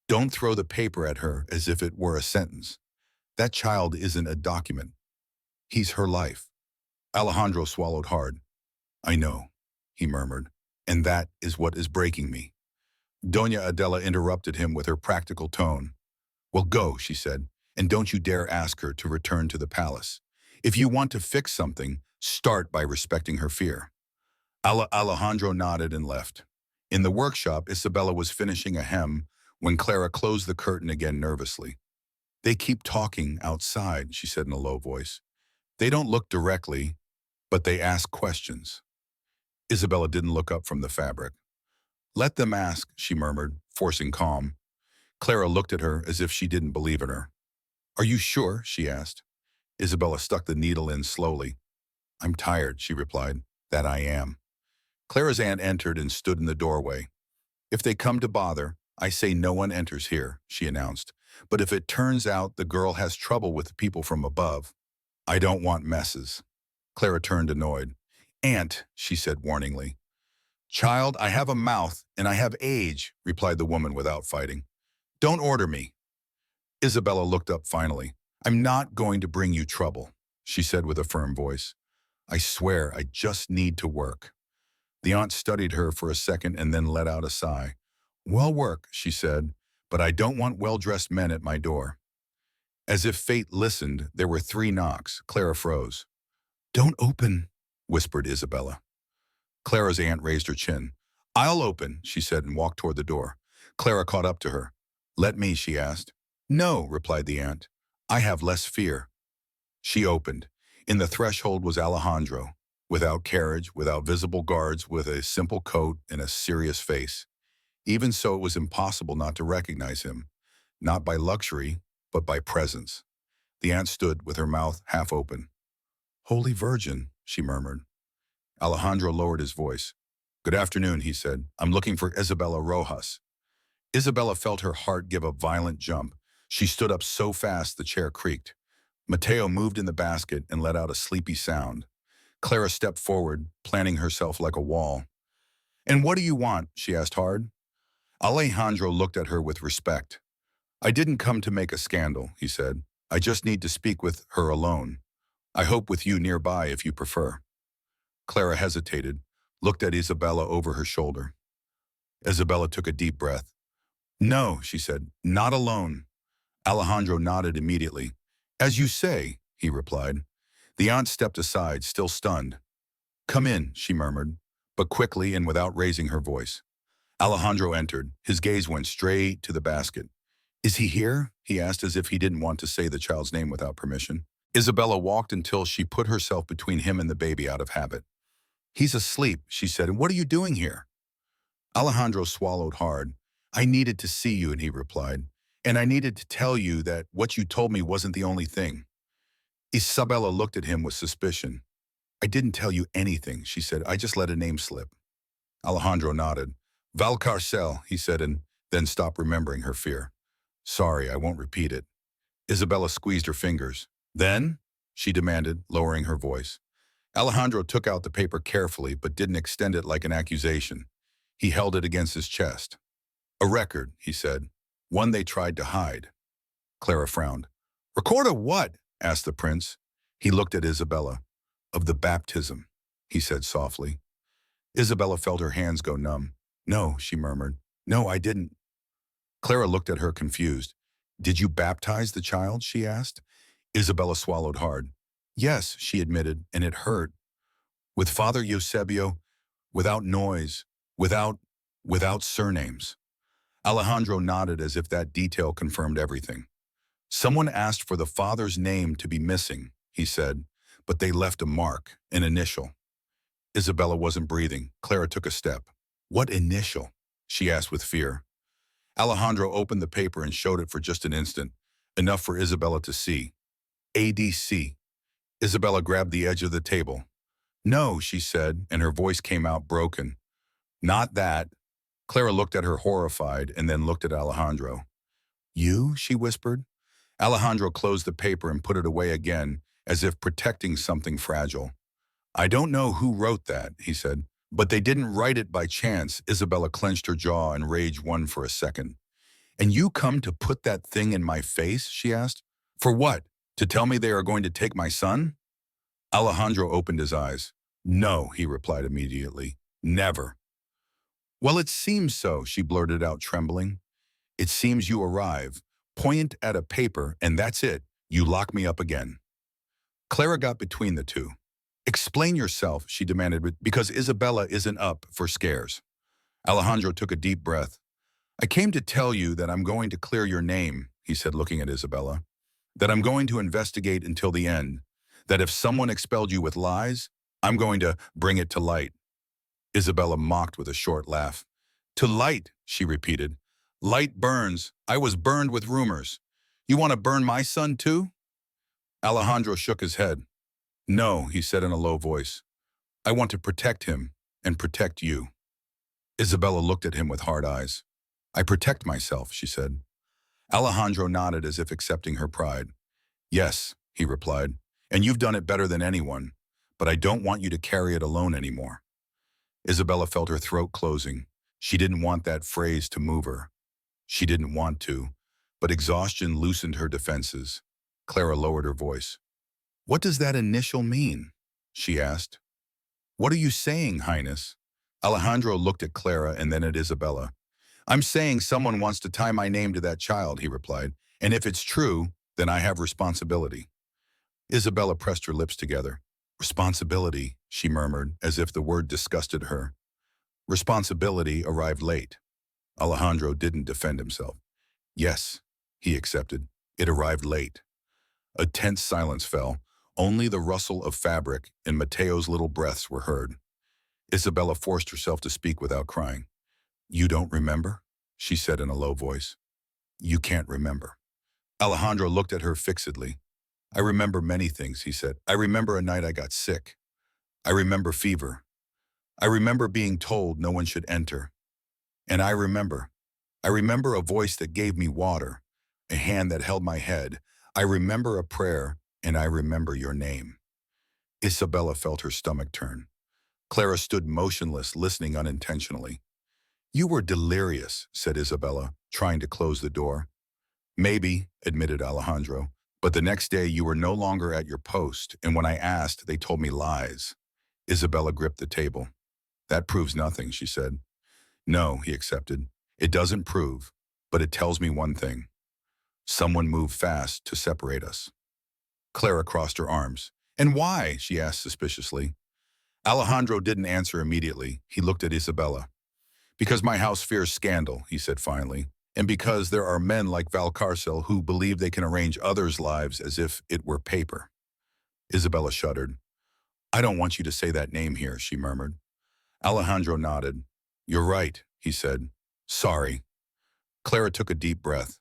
don't throw the paper at her as if it were a sentence. That child isn't a document. He's her life. Alejandro swallowed hard. I know, he murmured, and that is what is breaking me. Doña Adela interrupted him with her practical tone. Well, go, she said, and don't you dare ask her to return to the palace. If you want to fix something, start by respecting her fear. Alejandro nodded and left. In the workshop, Isabella was finishing a hem when Clara closed the curtain again nervously. They keep talking outside, she said in a low voice. They don't look directly, but they ask questions. Isabella didn't look up from the fabric. Let them ask, she murmured, forcing calm. Clara looked at her as if she didn't believe in her. Are you sure? She asked. Isabella stuck the needle in slowly. I'm tired, she replied. That I am. Clara's aunt entered and stood in the doorway. If they come to bother, I say no one enters here, she announced. But if it turns out the girl has trouble with people from above, I don't want messes. Clara turned annoyed. Aunt, she said warningly. Child, I have a mouth and I have age, replied the woman without fighting. Don't order me. Isabella looked up finally. I'm not going to bring you trouble, she said with a firm voice. I swear I just need to work. The aunt studied her for a second and then let out a sigh. Well work, she said, but I don't want well-dressed men at my door. As if fate listened, there were 3 knocks. Clara froze. Don't open, whispered Isabella. Clara's aunt raised her chin. I'll open, she said and walked toward the door. Clara caught up to her. Let me, she asked. No, replied the aunt. I have less fear. She opened. In the threshold was Alejandro, without carriage, without visible guards, with a simple coat and a serious face. Even so, it was impossible not to recognize him, not by luxury, but by presence. The aunt stood with her mouth half open. Holy Virgin, she murmured. Alejandro lowered his voice. Good afternoon, he said. I'm looking for Isabella Rojas. Isabella felt her heart give a violent jump. She stood up so fast the chair creaked. Mateo moved in the basket and let out a sleepy sound. Clara stepped forward, planting herself like a wall. "And what do you want?" she asked hard. Alejandro looked at her with respect. "I didn't come to make a scandal," he said. "I just need to speak with her alone. I hope with you nearby if you prefer." Clara hesitated, looked at Isabella over her shoulder. Isabella took a deep breath. "No," she said, "not alone." Alejandro nodded immediately. "As you say," he replied. The aunt stepped aside, still stunned. "Come in," she murmured, but quickly and without raising her voice. Alejandro entered. His gaze went straight to the basket. "Is he here?" he asked as if he didn't want to say the child's name without permission. Isabella walked until she put herself between him and the baby out of habit. "He's asleep," she said, "and what are you doing here?" Alejandro swallowed hard. "I needed to see you," and he replied, "and I needed to tell you that what you told me wasn't the only thing." Isabella looked at him with suspicion. "I didn't tell you anything," she said. "I just let a name slip." Alejandro nodded. "Valcarcel," he said, and then stopped remembering her fear. "Sorry, I won't repeat it." Isabella squeezed her fingers. "Then?" she demanded, lowering her voice. Alejandro took out the paper carefully, but didn't extend it like an accusation. He held it against his chest. "A record," he said. "One they tried to hide." Clara frowned. "Record of what?" asked the prince. He looked at Isabella. "Of the baptism," he said softly. Isabella felt her hands go numb. "No," she murmured. "No, I didn't." Clara looked at her confused. "Did you baptize the child?" she asked. Isabella swallowed hard. "Yes," she admitted, "and it hurt. With Father Eusebio, without noise, without surnames." Alejandro nodded as if that detail confirmed everything. "Someone asked for the father's name to be missing," he said, "but they left a mark, an initial." Isabella wasn't breathing. Clara took a step. "What initial?" she asked with fear. Alejandro opened the paper and showed it for just an instant, enough for Isabella to see. "ADC." Isabella grabbed the edge of the table. "No," she said, and her voice came out broken. "Not that." Clara looked at her horrified and then looked at Alejandro. "You?" she whispered. Alejandro closed the paper and put it away again, as if protecting something fragile. "I don't know who wrote that," he said, "but they didn't write it by chance." Isabella clenched her jaw and rage won for a second. "And you come to put that thing in my face?" she asked. "For what? To tell me they are going to take my son?" Alejandro opened his eyes. "No," he replied immediately. "Never." "Well, it seems so," she blurted out, trembling. "It seems you arrive, point at a paper, and that's it. You lock me up again." Clara got between the two. "Explain yourself," she demanded, "because Isabella isn't up for scares." Alejandro took a deep breath. "I came to tell you that I'm going to clear your name," he said, looking at Isabella. "That I'm going to investigate until the end. That if someone expelled you with lies, I'm going to bring it to light." Isabella mocked with a short laugh. "To light," she repeated. "Light burns. I was burned with rumors. You want to burn my son too?" Alejandro shook his head. "No," he said in a low voice. "I want to protect him and protect you." Isabella looked at him with hard eyes. "I protect myself," she said. Alejandro nodded as if accepting her pride. "Yes," he replied, "and you've done it better than anyone, but I don't want you to carry it alone anymore." Isabella felt her throat closing. She didn't want that phrase to move her. She didn't want to, but exhaustion loosened her defenses. Clara lowered her voice. "What does that initial mean?" she asked. "What are you saying, Highness?" Alejandro looked at Clara and then at Isabella. "I'm saying someone wants to tie my name to that child," he replied, "and if it's true, then I have responsibility." Isabella pressed her lips together. "Responsibility," she murmured, as if the word disgusted her. Responsibility arrived late. Alejandro didn't defend himself. "Yes," he accepted. "It arrived late." A tense silence fell. Only the rustle of fabric and Mateo's little breaths were heard. Isabella forced herself to speak without crying. "You don't remember?" she said in a low voice. "You can't remember." Alejandro looked at her fixedly. "I remember many things," he said. "I remember a night I got sick. I remember fever. I remember being told no one should enter. And I remember a voice that gave me water, a hand that held my head. I remember a prayer, and I remember your name." Isabella felt her stomach turn. Clara stood motionless, listening unintentionally. "You were delirious," said Isabella, trying to close the door. "Maybe," admitted Alejandro, "but the next day you were no longer at your post, and when I asked, they told me lies." Isabella gripped the table. "That proves nothing," she said. "No," he accepted. "It doesn't prove, but it tells me one thing. Someone moved fast to separate us." Clara crossed her arms. "And why?" she asked suspiciously. Alejandro didn't answer immediately. He looked at Isabella. "Because my house fears scandal," he said finally, "and because there are men like Valcarcel who believe they can arrange others' lives as if it were paper." Isabella shuddered. "I don't want you to say that name here," she murmured. Alejandro nodded. "You're right," he said. "Sorry." Clara took a deep breath.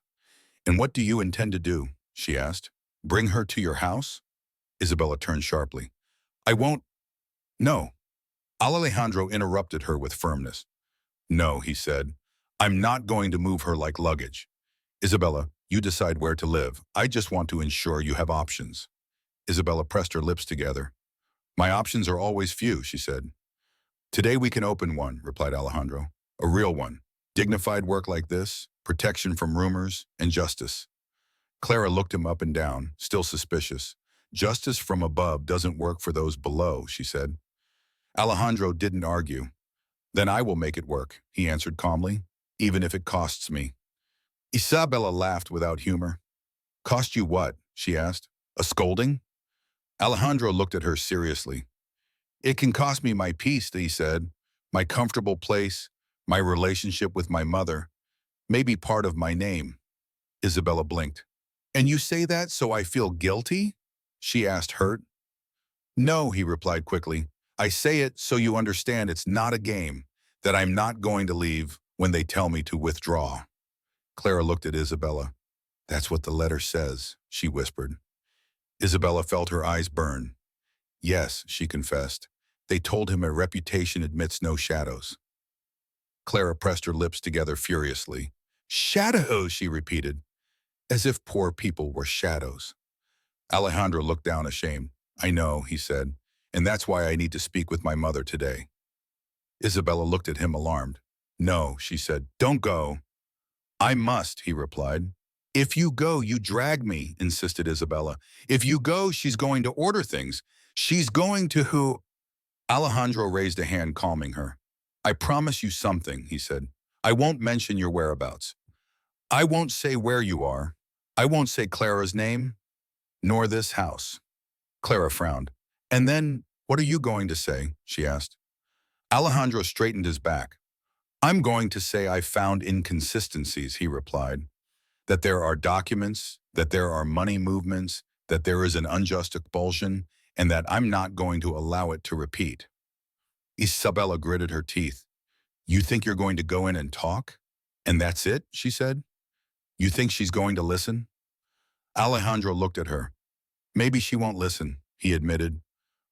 "And what do you intend to do?" she asked. "Bring her to your house?" Isabella turned sharply. "I won't—" "No." Alejandro interrupted her with firmness. "No," he said. "I'm not going to move her like luggage. Isabella, you decide where to live. I just want to ensure you have options." Isabella pressed her lips together. "My options are always few," she said. "Today we can open one," replied Alejandro. "A real one. Dignified work like this, protection from rumors, and justice." Clara looked him up and down, still suspicious. "Justice from above doesn't work for those below," she said. Alejandro didn't argue. "Then I will make it work," he answered calmly, "even if it costs me." Isabella laughed without humor. "Cost you what?" she asked. "A scolding?" Alejandro looked at her seriously. "It can cost me my peace," he said, "my comfortable place, my relationship with my mother, maybe part of my name." Isabella blinked. "And you say that so I feel guilty?" she asked, hurt. "No," he replied quickly. "I say it so you understand it's not a game, that I'm not going to leave when they tell me to withdraw." Clara looked at Isabella. "That's what the letter says," she whispered. Isabella felt her eyes burn. "Yes," she confessed. "They told him a reputation admits no shadows." Clara pressed her lips together furiously. "Shadows," she repeated, as if poor people were shadows. Alejandro looked down ashamed. "I know," he said, "and that's why I need to speak with my mother today." Isabella looked at him alarmed. "No," she said, "don't go." "I must," he replied. "If you go, you drag me," insisted Isabella. "If you go, she's going to order things. She's going to who—" Alejandro raised a hand, calming her. "I promise you something," he said. "I won't mention your whereabouts. I won't say where you are. I won't say Clara's name, nor this house." Clara frowned. "And then, what are you going to say?" she asked. Alejandro straightened his back. "I'm going to say I found inconsistencies," he replied. "That there are documents, that there are money movements, that there is an unjust expulsion, and that I'm not going to allow it to repeat." Isabella gritted her teeth. "You think you're going to go in and talk? And that's it?" she said. "You think she's going to listen?" Alejandro looked at her. "Maybe she won't listen," he admitted.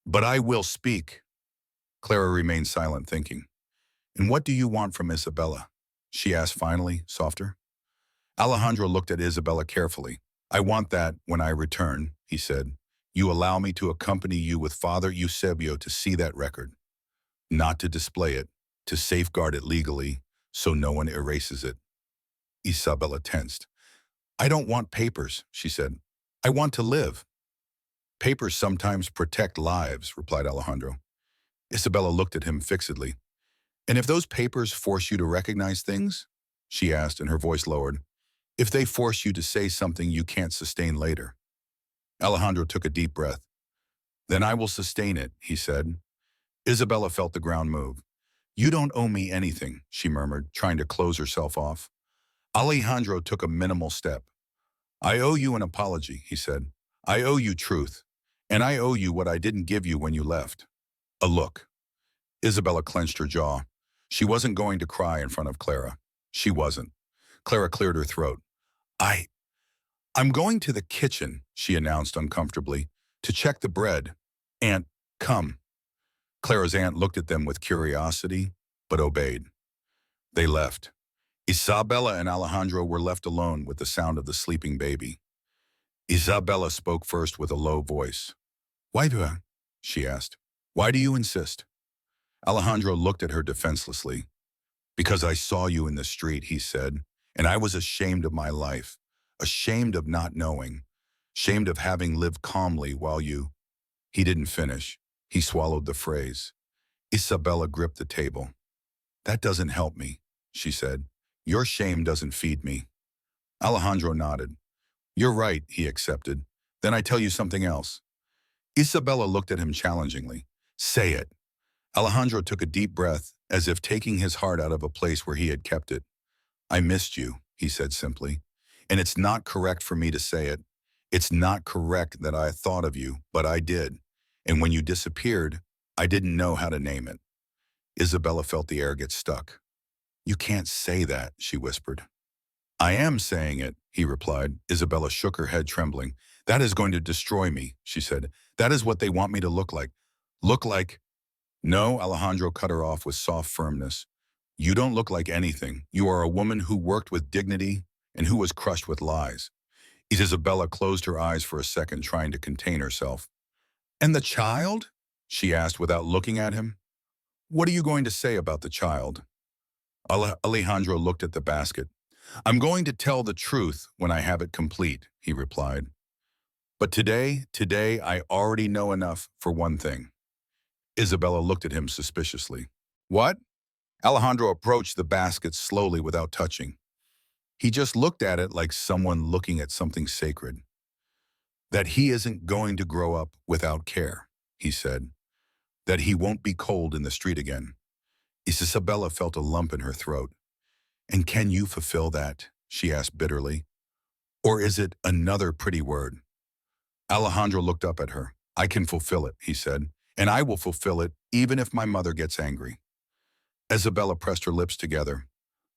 "But I will speak." Clara remained silent, thinking. "And what do you want from Isabella?" she asked finally, softer. Alejandro looked at Isabella carefully. "I want that, when I return," he said, "you allow me to accompany you with Father Eusebio to see that record. Not to display it, to safeguard it legally, so no one erases it." Isabella tensed. "I don't want papers," she said. "I want to live." "Papers sometimes protect lives," replied Alejandro. Isabella looked at him fixedly. "And if those papers force you to recognize things?" she asked, and her voice lowered. "If they force you to say something you can't sustain later?" Alejandro took a deep breath. "Then I will sustain it," he said. Isabella felt the ground move. "You don't owe me anything," she murmured, trying to close herself off. Alejandro took a minimal step. "I owe you an apology," he said. "I owe you truth. And I owe you what I didn't give you when you left. A look." Isabella clenched her jaw. She wasn't going to cry in front of Clara. She wasn't. Clara cleared her throat. I'm going to the kitchen," she announced uncomfortably, "to check the bread. Aunt, come." Clara's aunt looked at them with curiosity, but obeyed. They left. Isabella and Alejandro were left alone with the sound of the sleeping baby. Isabella spoke first with a low voice. "Why do I? she asked. Why do you insist? Alejandro looked at her defenselessly. Because I saw you in the street, he said, and I was ashamed of my life, ashamed of not knowing, ashamed of having lived calmly while you... He didn't finish. He swallowed the phrase. Isabella gripped the table. That doesn't help me, she said. Your shame doesn't feed me. Alejandro nodded. You're right, he accepted. Then I tell you something else. Isabella looked at him challengingly. Say it. Alejandro took a deep breath, as if taking his heart out of a place where he had kept it. I missed you, he said simply. And it's not correct for me to say it. It's not correct that I thought of you, but I did. And when you disappeared, I didn't know how to name it. Isabella felt the air get stuck. You can't say that, she whispered. I am saying it, he replied. Isabella shook her head, trembling. That is going to destroy me, she said. That is what they want me to look like. Look like... No, Alejandro cut her off with soft firmness. You don't look like anything. You are a woman who worked with dignity and who was crushed with lies. Isabella closed her eyes for a second, trying to contain herself. And the child? She asked without looking at him. What are you going to say about the child? Alejandro looked at the basket. I'm going to tell the truth when I have it complete, he replied. But today I already know enough for one thing. Isabella looked at him suspiciously. What? Alejandro approached the basket slowly without touching. He just looked at it like someone looking at something sacred. That he isn't going to grow up without care, he said. That he won't be cold in the street again. Isabella felt a lump in her throat. And can you fulfill that? She asked bitterly. Or is it another pretty word? Alejandro looked up at her. I can fulfill it, he said. And I will fulfill it even if my mother gets angry. Isabella pressed her lips together.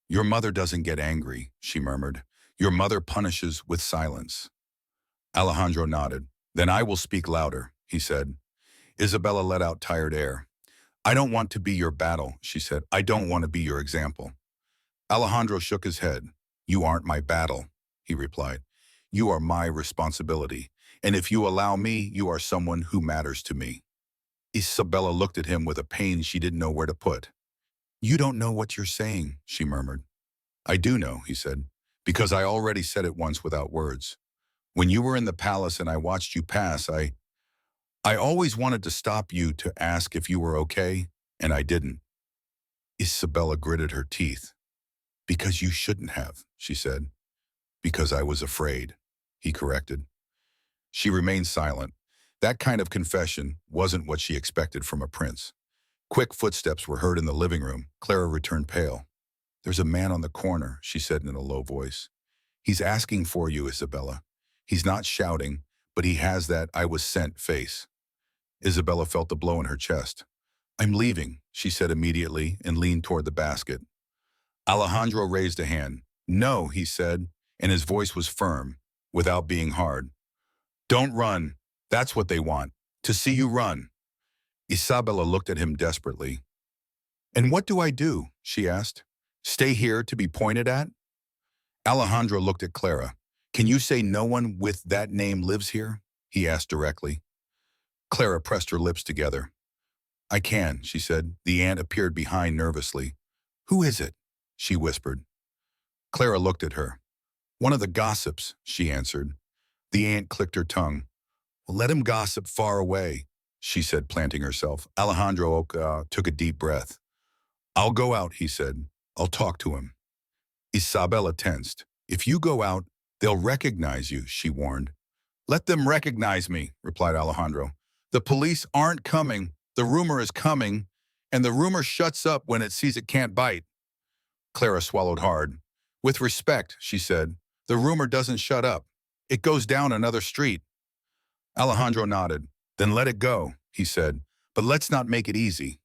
Your mother doesn't get angry, she murmured. Your mother punishes with silence. Alejandro nodded. Then I will speak louder, he said. Isabella let out tired air. I don't want to be your battle, she said. I don't want to be your example. Alejandro shook his head. You aren't my battle, he replied. You are my responsibility. And if you allow me, you are someone who matters to me. Isabella looked at him with a pain she didn't know where to put. You don't know what you're saying, she murmured. I do know, he said, because I already said it once without words. When you were in the palace and I watched you pass, I always wanted to stop you to ask if you were okay, and I didn't. Isabella gritted her teeth. Because you shouldn't have, she said. Because I was afraid, he corrected. She remained silent. That kind of confession wasn't what she expected from a prince. Quick footsteps were heard in the living room. Clara returned pale. There's a man on the corner, she said in a low voice. He's asking for you, Isabella. He's not shouting, but he has that I was sent face. Isabella felt the blow in her chest. I'm leaving, she said immediately and leaned toward the basket. Alejandro raised a hand. No, he said, and his voice was firm, without being hard. Don't run. That's what they want, to see you run. Isabella looked at him desperately. And what do I do? She asked. Stay here to be pointed at? Alejandro looked at Clara. Can you say no one with that name lives here? He asked directly. Clara pressed her lips together. I can, she said. The aunt appeared behind nervously. Who is it? She whispered. Clara looked at her. One of the gossips, she answered. The aunt clicked her tongue. Well, let him gossip far away, she said, planting herself. Alejandro took a deep breath. I'll go out, he said. I'll talk to him. Isabella tensed. If you go out, they'll recognize you, she warned. Let them recognize me, replied Alejandro. The police aren't coming. The rumor is coming, and the rumor shuts up when it sees it can't bite. Clara swallowed hard. With respect, she said, the rumor doesn't shut up. It goes down another street. Alejandro nodded. Then let it go, he said, but let's not make it easy.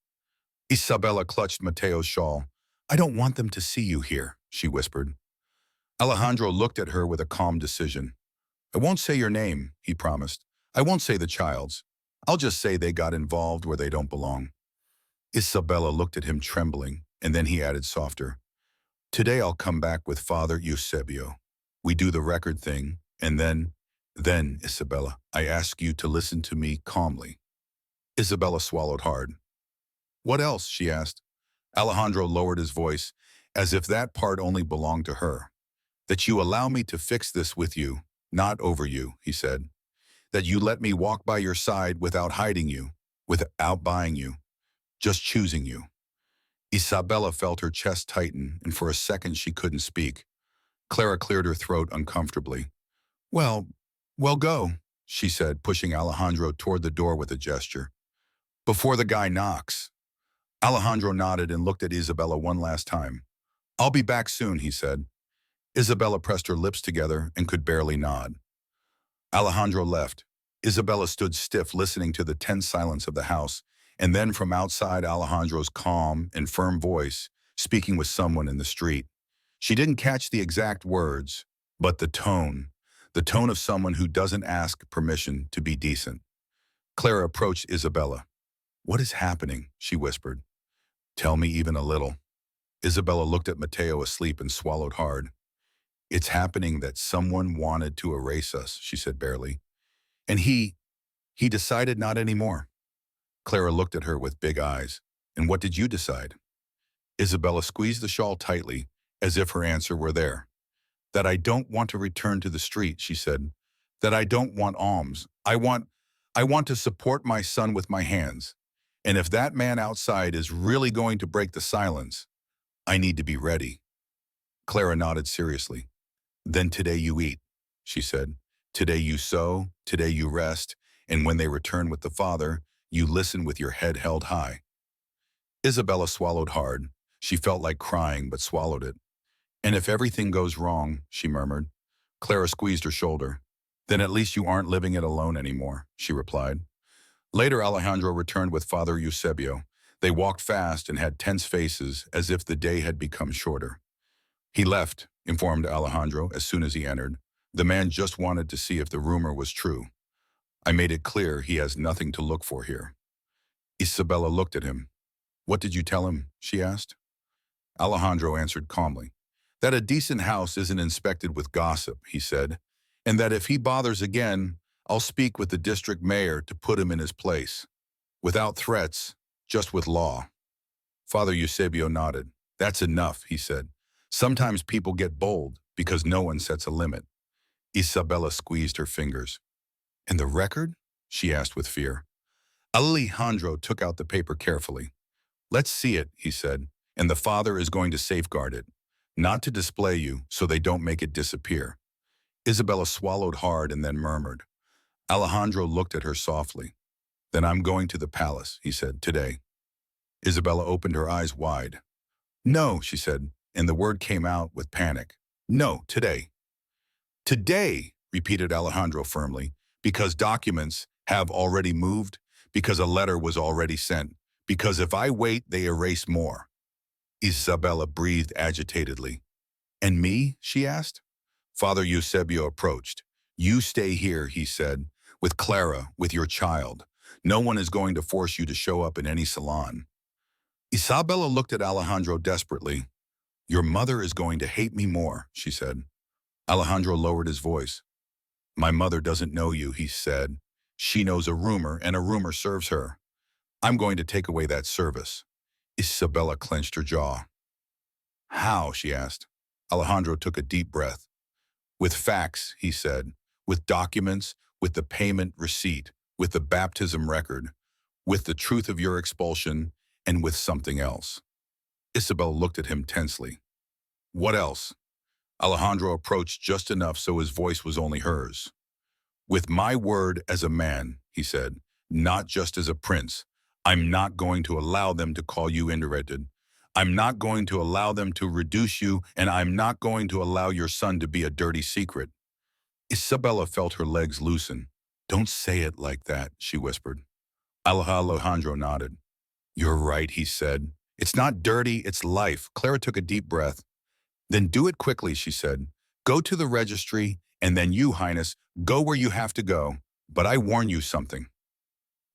Isabella clutched Mateo's shawl. I don't want them to see you here, she whispered. Alejandro looked at her with a calm decision. I won't say your name, he promised. I won't say the child's. I'll just say they got involved where they don't belong. Isabella looked at him trembling, and then he added softer. Today I'll come back with Father Eusebio. We do the record thing, and then, Isabella, I ask you to listen to me calmly. Isabella swallowed hard. What else? She asked. Alejandro lowered his voice, as if that part only belonged to her. That you allow me to fix this with you, not over you, he said. That you let me walk by your side without hiding you, without buying you, just choosing you. Isabella felt her chest tighten, and for a second she couldn't speak. Clara cleared her throat uncomfortably. Well, well, go, she said, pushing Alejandro toward the door with a gesture. Before the guy knocks. Alejandro nodded and looked at Isabella one last time. I'll be back soon, he said. Isabella pressed her lips together and could barely nod. Alejandro left. Isabella stood stiff, listening to the tense silence of the house, and then from outside Alejandro's calm and firm voice, speaking with someone in the street. She didn't catch the exact words, but the tone of someone who doesn't ask permission to be decent. Clara approached Isabella. What is happening? She whispered. Tell me even a little. Isabella looked at Mateo asleep and swallowed hard. It's happening that someone wanted to erase us, she said barely. And he decided not anymore. Clara looked at her with big eyes. And what did you decide? Isabella squeezed the shawl tightly, as if her answer were there. That I don't want to return to the street, she said. That I don't want alms. I want to support my son with my hands. And if that man outside is really going to break the silence, I need to be ready. Clara nodded seriously. Then today you eat, she said. Today you sow, today you rest, and when they return with the Father, you listen with your head held high. Isabella swallowed hard. She felt like crying, but swallowed it. And if everything goes wrong, she murmured. Clara squeezed her shoulder. Then at least you aren't living it alone anymore, she replied. Later, Alejandro returned with Father Eusebio. They walked fast and had tense faces, as if the day had become shorter. He left, informed Alejandro as soon as he entered. The man just wanted to see if the rumor was true. I made it clear he has nothing to look for here. Isabella looked at him. What did you tell him? She asked. Alejandro answered calmly. That a decent house isn't inspected with gossip, he said, and that if he bothers again, I'll speak with the district mayor to put him in his place. Without threats, just with law. Father Eusebio nodded. That's enough, he said. Sometimes people get bold because no one sets a limit. Isabella squeezed her fingers. And the record? She asked with fear. Alejandro took out the paper carefully. Let's see it, he said, and the Father is going to safeguard it, not to display you so they don't make it disappear. Isabella swallowed hard and then murmured. Alejandro looked at her softly. Then I'm going to the palace, he said, today. Isabella opened her eyes wide. No, she said, and the word came out with panic. No, today. Today, repeated Alejandro firmly, because documents have already moved, because a letter was already sent, because if I wait, they erase more. Isabella breathed agitatedly. And me? She asked. Father Eusebio approached. You stay here, he said, with Clara, with your child. No one is going to force you to show up in any salon. Isabella looked at Alejandro desperately. Your mother is going to hate me more, she said. Alejandro lowered his voice. My mother doesn't know you, he said. She knows a rumor, and a rumor serves her. I'm going to take away that service. Isabella clenched her jaw. How? She asked. Alejandro took a deep breath. With facts, he said. With documents, with the payment receipt, with the baptism record, with the truth of your expulsion, and with something else. Isabella looked at him tensely. What else? Alejandro approached just enough so his voice was only hers. With my word as a man, he said, not just as a prince, I'm not going to allow them to call you indirected. I'm not going to allow them to reduce you, and I'm not going to allow your son to be a dirty secret. Isabella felt her legs loosen. Don't say it like that, she whispered. Alejandro nodded. You're right, he said. It's not dirty, it's life. Clara took a deep breath. Then do it quickly, she said. Go to the registry, and then you, Highness, go where you have to go. But I warn you something.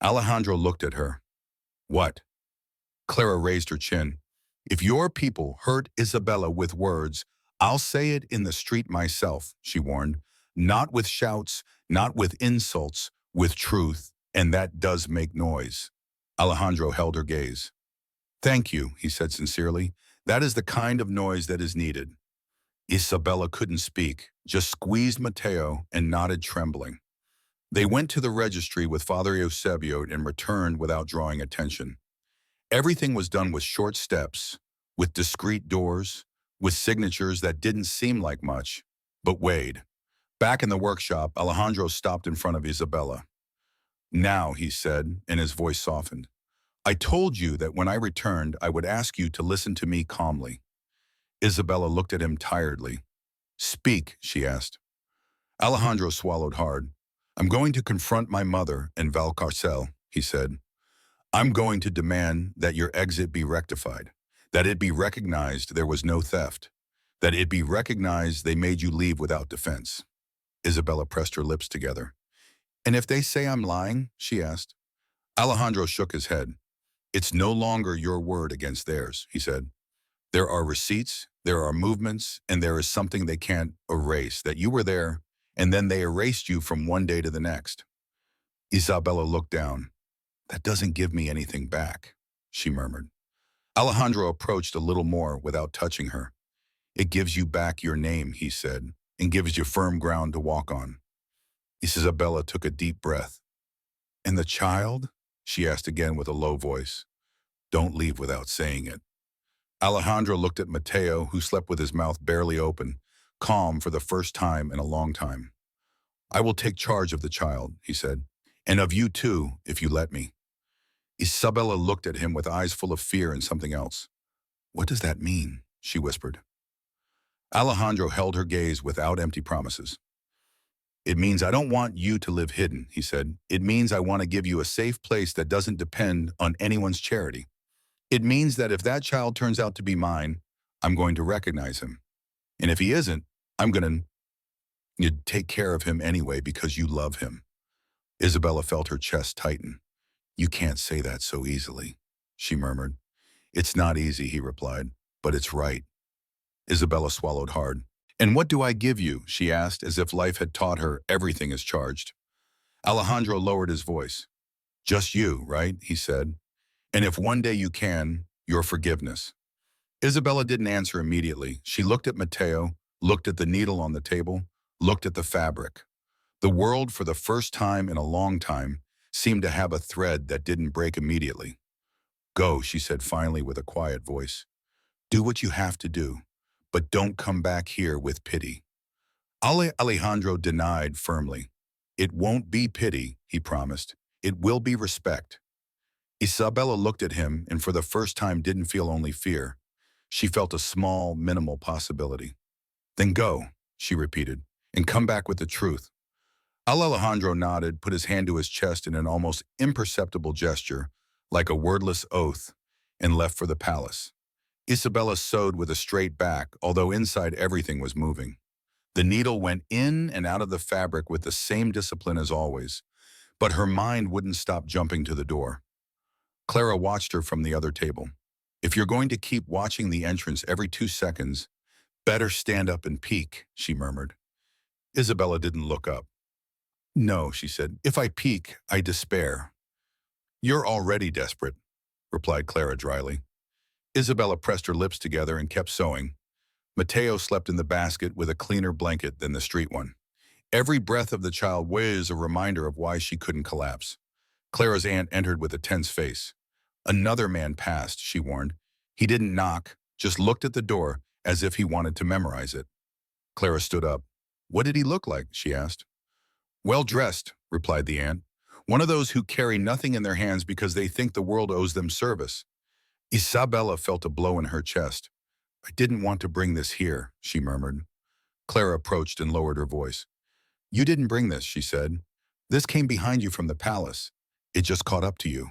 Alejandro looked at her. What? Clara raised her chin. If your people hurt Isabella with words, I'll say it in the street myself, she warned. Not with shouts, not with insults, with truth, and that does make noise. Alejandro held her gaze. Thank you, he said sincerely. That is the kind of noise that is needed. Isabella couldn't speak, just squeezed Mateo and nodded trembling. They went to the registry with Father Eusebio and returned without drawing attention. Everything was done with short steps, with discreet doors, with signatures that didn't seem like much, but weighed. Back in the workshop, Alejandro stopped in front of Isabella. Now, he said, and his voice softened, I told you that when I returned, I would ask you to listen to me calmly. Isabella looked at him tiredly. Speak, she asked. Alejandro swallowed hard. I'm going to confront my mother and Valcarcel, he said. I'm going to demand that your exit be rectified, that it be recognized there was no theft, that it be recognized they made you leave without defense. Isabella pressed her lips together. And if they say I'm lying, she asked. Alejandro shook his head. It's no longer your word against theirs, he said. There are receipts, there are movements, and there is something they can't erase, that you were there, and then they erased you from one day to the next. Isabella looked down. That doesn't give me anything back, she murmured. Alejandro approached a little more without touching her. It gives you back your name, he said, and gives you firm ground to walk on. Isabella took a deep breath. And the child? She asked again with a low voice. Don't leave without saying it. Alejandro looked at Mateo, who slept with his mouth barely open, calm for the first time in a long time. I will take charge of the child, he said, and of you too, if you let me. Isabella looked at him with eyes full of fear and something else. What does that mean? She whispered. Alejandro held her gaze without empty promises. It means I don't want you to live hidden, he said. It means I want to give you a safe place that doesn't depend on anyone's charity. It means that if that child turns out to be mine, I'm going to recognize him. And if he isn't, I'm going to take care of him anyway because you love him. Isabella felt her chest tighten. You can't say that so easily, she murmured. It's not easy, he replied, but it's right. Isabella swallowed hard. And what do I give you? She asked, as if life had taught her everything is charged. Alejandro lowered his voice. Just you, right? He said. And if one day you can, your forgiveness. Isabella didn't answer immediately. She looked at Mateo, looked at the needle on the table, looked at the fabric. The world, for the first time in a long time, seemed to have a thread that didn't break immediately. Go, she said finally with a quiet voice. Do what you have to do, but don't come back here with pity. Alejandro denied firmly. It won't be pity, he promised. It will be respect. Isabella looked at him and for the first time didn't feel only fear. She felt a small, minimal possibility. Then go, she repeated, and come back with the truth. Alejandro nodded, put his hand to his chest in an almost imperceptible gesture, like a wordless oath, and left for the palace. Isabella sewed with a straight back, although inside everything was moving. The needle went in and out of the fabric with the same discipline as always, but her mind wouldn't stop jumping to the door. Clara watched her from the other table. If you're going to keep watching the entrance every 2 seconds, better stand up and peek, she murmured. Isabella didn't look up. No, she said, if I peek, I despair. You're already desperate, replied Clara dryly. Isabella pressed her lips together and kept sewing. Mateo slept in the basket with a cleaner blanket than the street one. Every breath of the child was a reminder of why she couldn't collapse. Clara's aunt entered with a tense face. Another man passed, she warned. He didn't knock, just looked at the door as if he wanted to memorize it. Clara stood up. What did he look like? She asked. Well-dressed, replied the aunt. One of those who carry nothing in their hands because they think the world owes them service. Isabella felt a blow in her chest. I didn't want to bring this here, she murmured. Clara approached and lowered her voice. You didn't bring this, she said. This came behind you from the palace. It just caught up to you.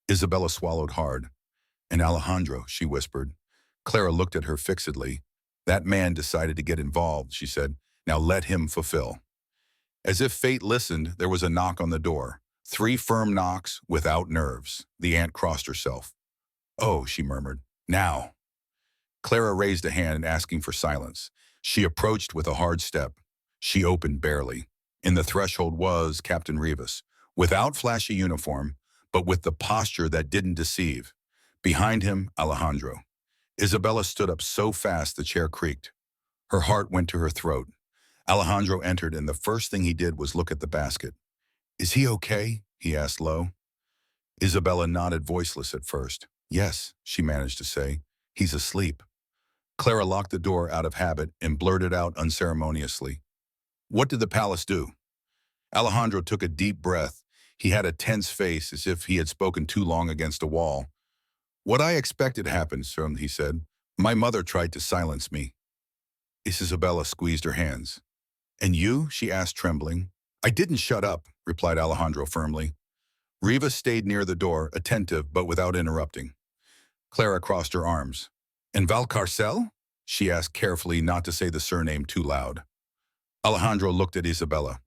Isabella swallowed hard. And Alejandro, she whispered. Clara looked at her fixedly. That man decided to get involved, she said. Now let him fulfill. As if fate listened, there was a knock on the door. 3 firm knocks without nerves. The aunt crossed herself. Oh, she murmured. Now. Clara raised a hand asking for silence. She approached with a hard step. She opened barely. In the threshold was Captain Rivas, without flashy uniform, but with the posture that didn't deceive. Behind him, Alejandro. Isabella stood up so fast the chair creaked. Her heart went to her throat. Alejandro entered, and the first thing he did was look at the basket. "Is he okay?" he asked low. Isabella nodded, voiceless at first. "Yes," she managed to say. "He's asleep." Clara locked the door out of habit and blurted out unceremoniously. "What did the palace do?" Alejandro took a deep breath. He had a tense face, as if he had spoken too long against a wall. "What I expected happened, sir," he said. "My mother tried to silence me." Isabella squeezed her hands. "And you?" she asked, trembling. "I didn't shut up," replied Alejandro firmly. Riva stayed near the door, attentive but without interrupting. Clara crossed her arms. "And Valcarcel?" she asked carefully, not to say the surname too loud. Alejandro looked at Isabella.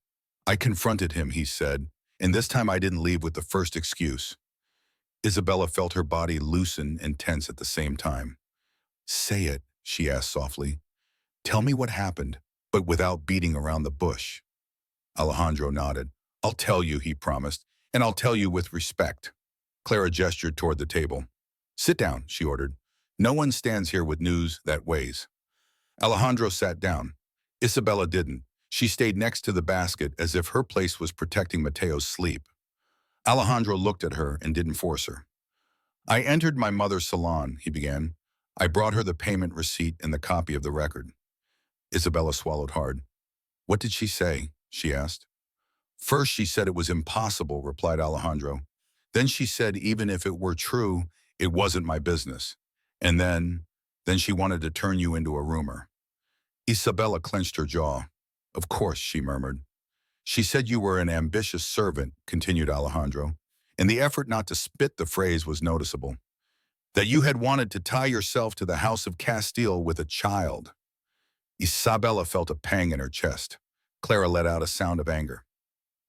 "I confronted him," he said, "and this time I didn't leave with the first excuse." Isabella felt her body loosen and tense at the same time. "Say it," she asked softly. "Tell me what happened, but without beating around the bush." Alejandro nodded. "I'll tell you," he promised, "and I'll tell you with respect." Clara gestured toward the table. "Sit down," she ordered. "No one stands here with news that weighs." Alejandro sat down. Isabella didn't. She stayed next to the basket as if her place was protecting Mateo's sleep. Alejandro looked at her and didn't force her. "I entered my mother's salon," he began. "I brought her the payment receipt and the copy of the record." Isabella swallowed hard. "What did she say?" she asked. "First she said it was impossible," replied Alejandro. "Then she said even if it were true, it wasn't my business. And then she wanted to turn you into a rumor." Isabella clenched her jaw. "Of course," she murmured. "She said you were an ambitious servant," continued Alejandro, and the effort not to spit the phrase was noticeable. "That you had wanted to tie yourself to the House of Castile with a child." Isabella felt a pang in her chest. Clara let out a sound of anger.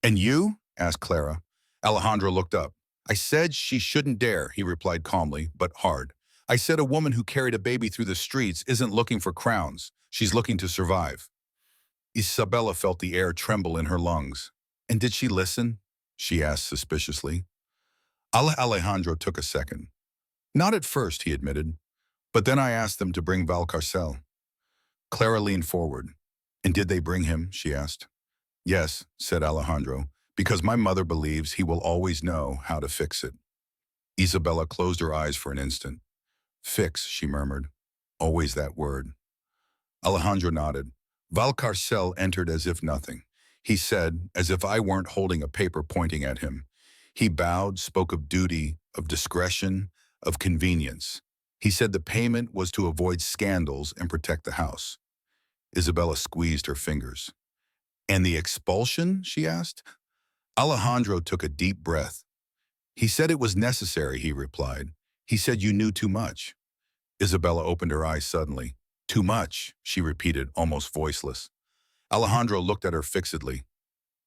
"And you?" asked Clara. Alejandro looked up. "I said she shouldn't dare," he replied calmly, but hard. "I said a woman who carried a baby through the streets isn't looking for crowns. She's looking to survive." Isabella felt the air tremble in her lungs. "And did she listen?" she asked suspiciously. Alejandro took a second. "Not at first," he admitted. "But then I asked them to bring Valcarcel." Clara leaned forward. "And did they bring him?" she asked. "Yes," said Alejandro, "because my mother believes he will always know how to fix it." Isabella closed her eyes for an instant. "Fix," she murmured. "Always that word." Alejandro nodded. Valcarcel entered as if nothing. He said, as if I weren't holding a paper pointing at him. He bowed, spoke of duty, of discretion, of convenience. He said the payment was to avoid scandals and protect the house. Isabella squeezed her fingers. "And the expulsion?" she asked. Alejandro took a deep breath. "He said it was necessary," he replied. "He said you knew too much." Isabella opened her eyes suddenly. "Too much," she repeated, almost voiceless. Alejandro looked at her fixedly.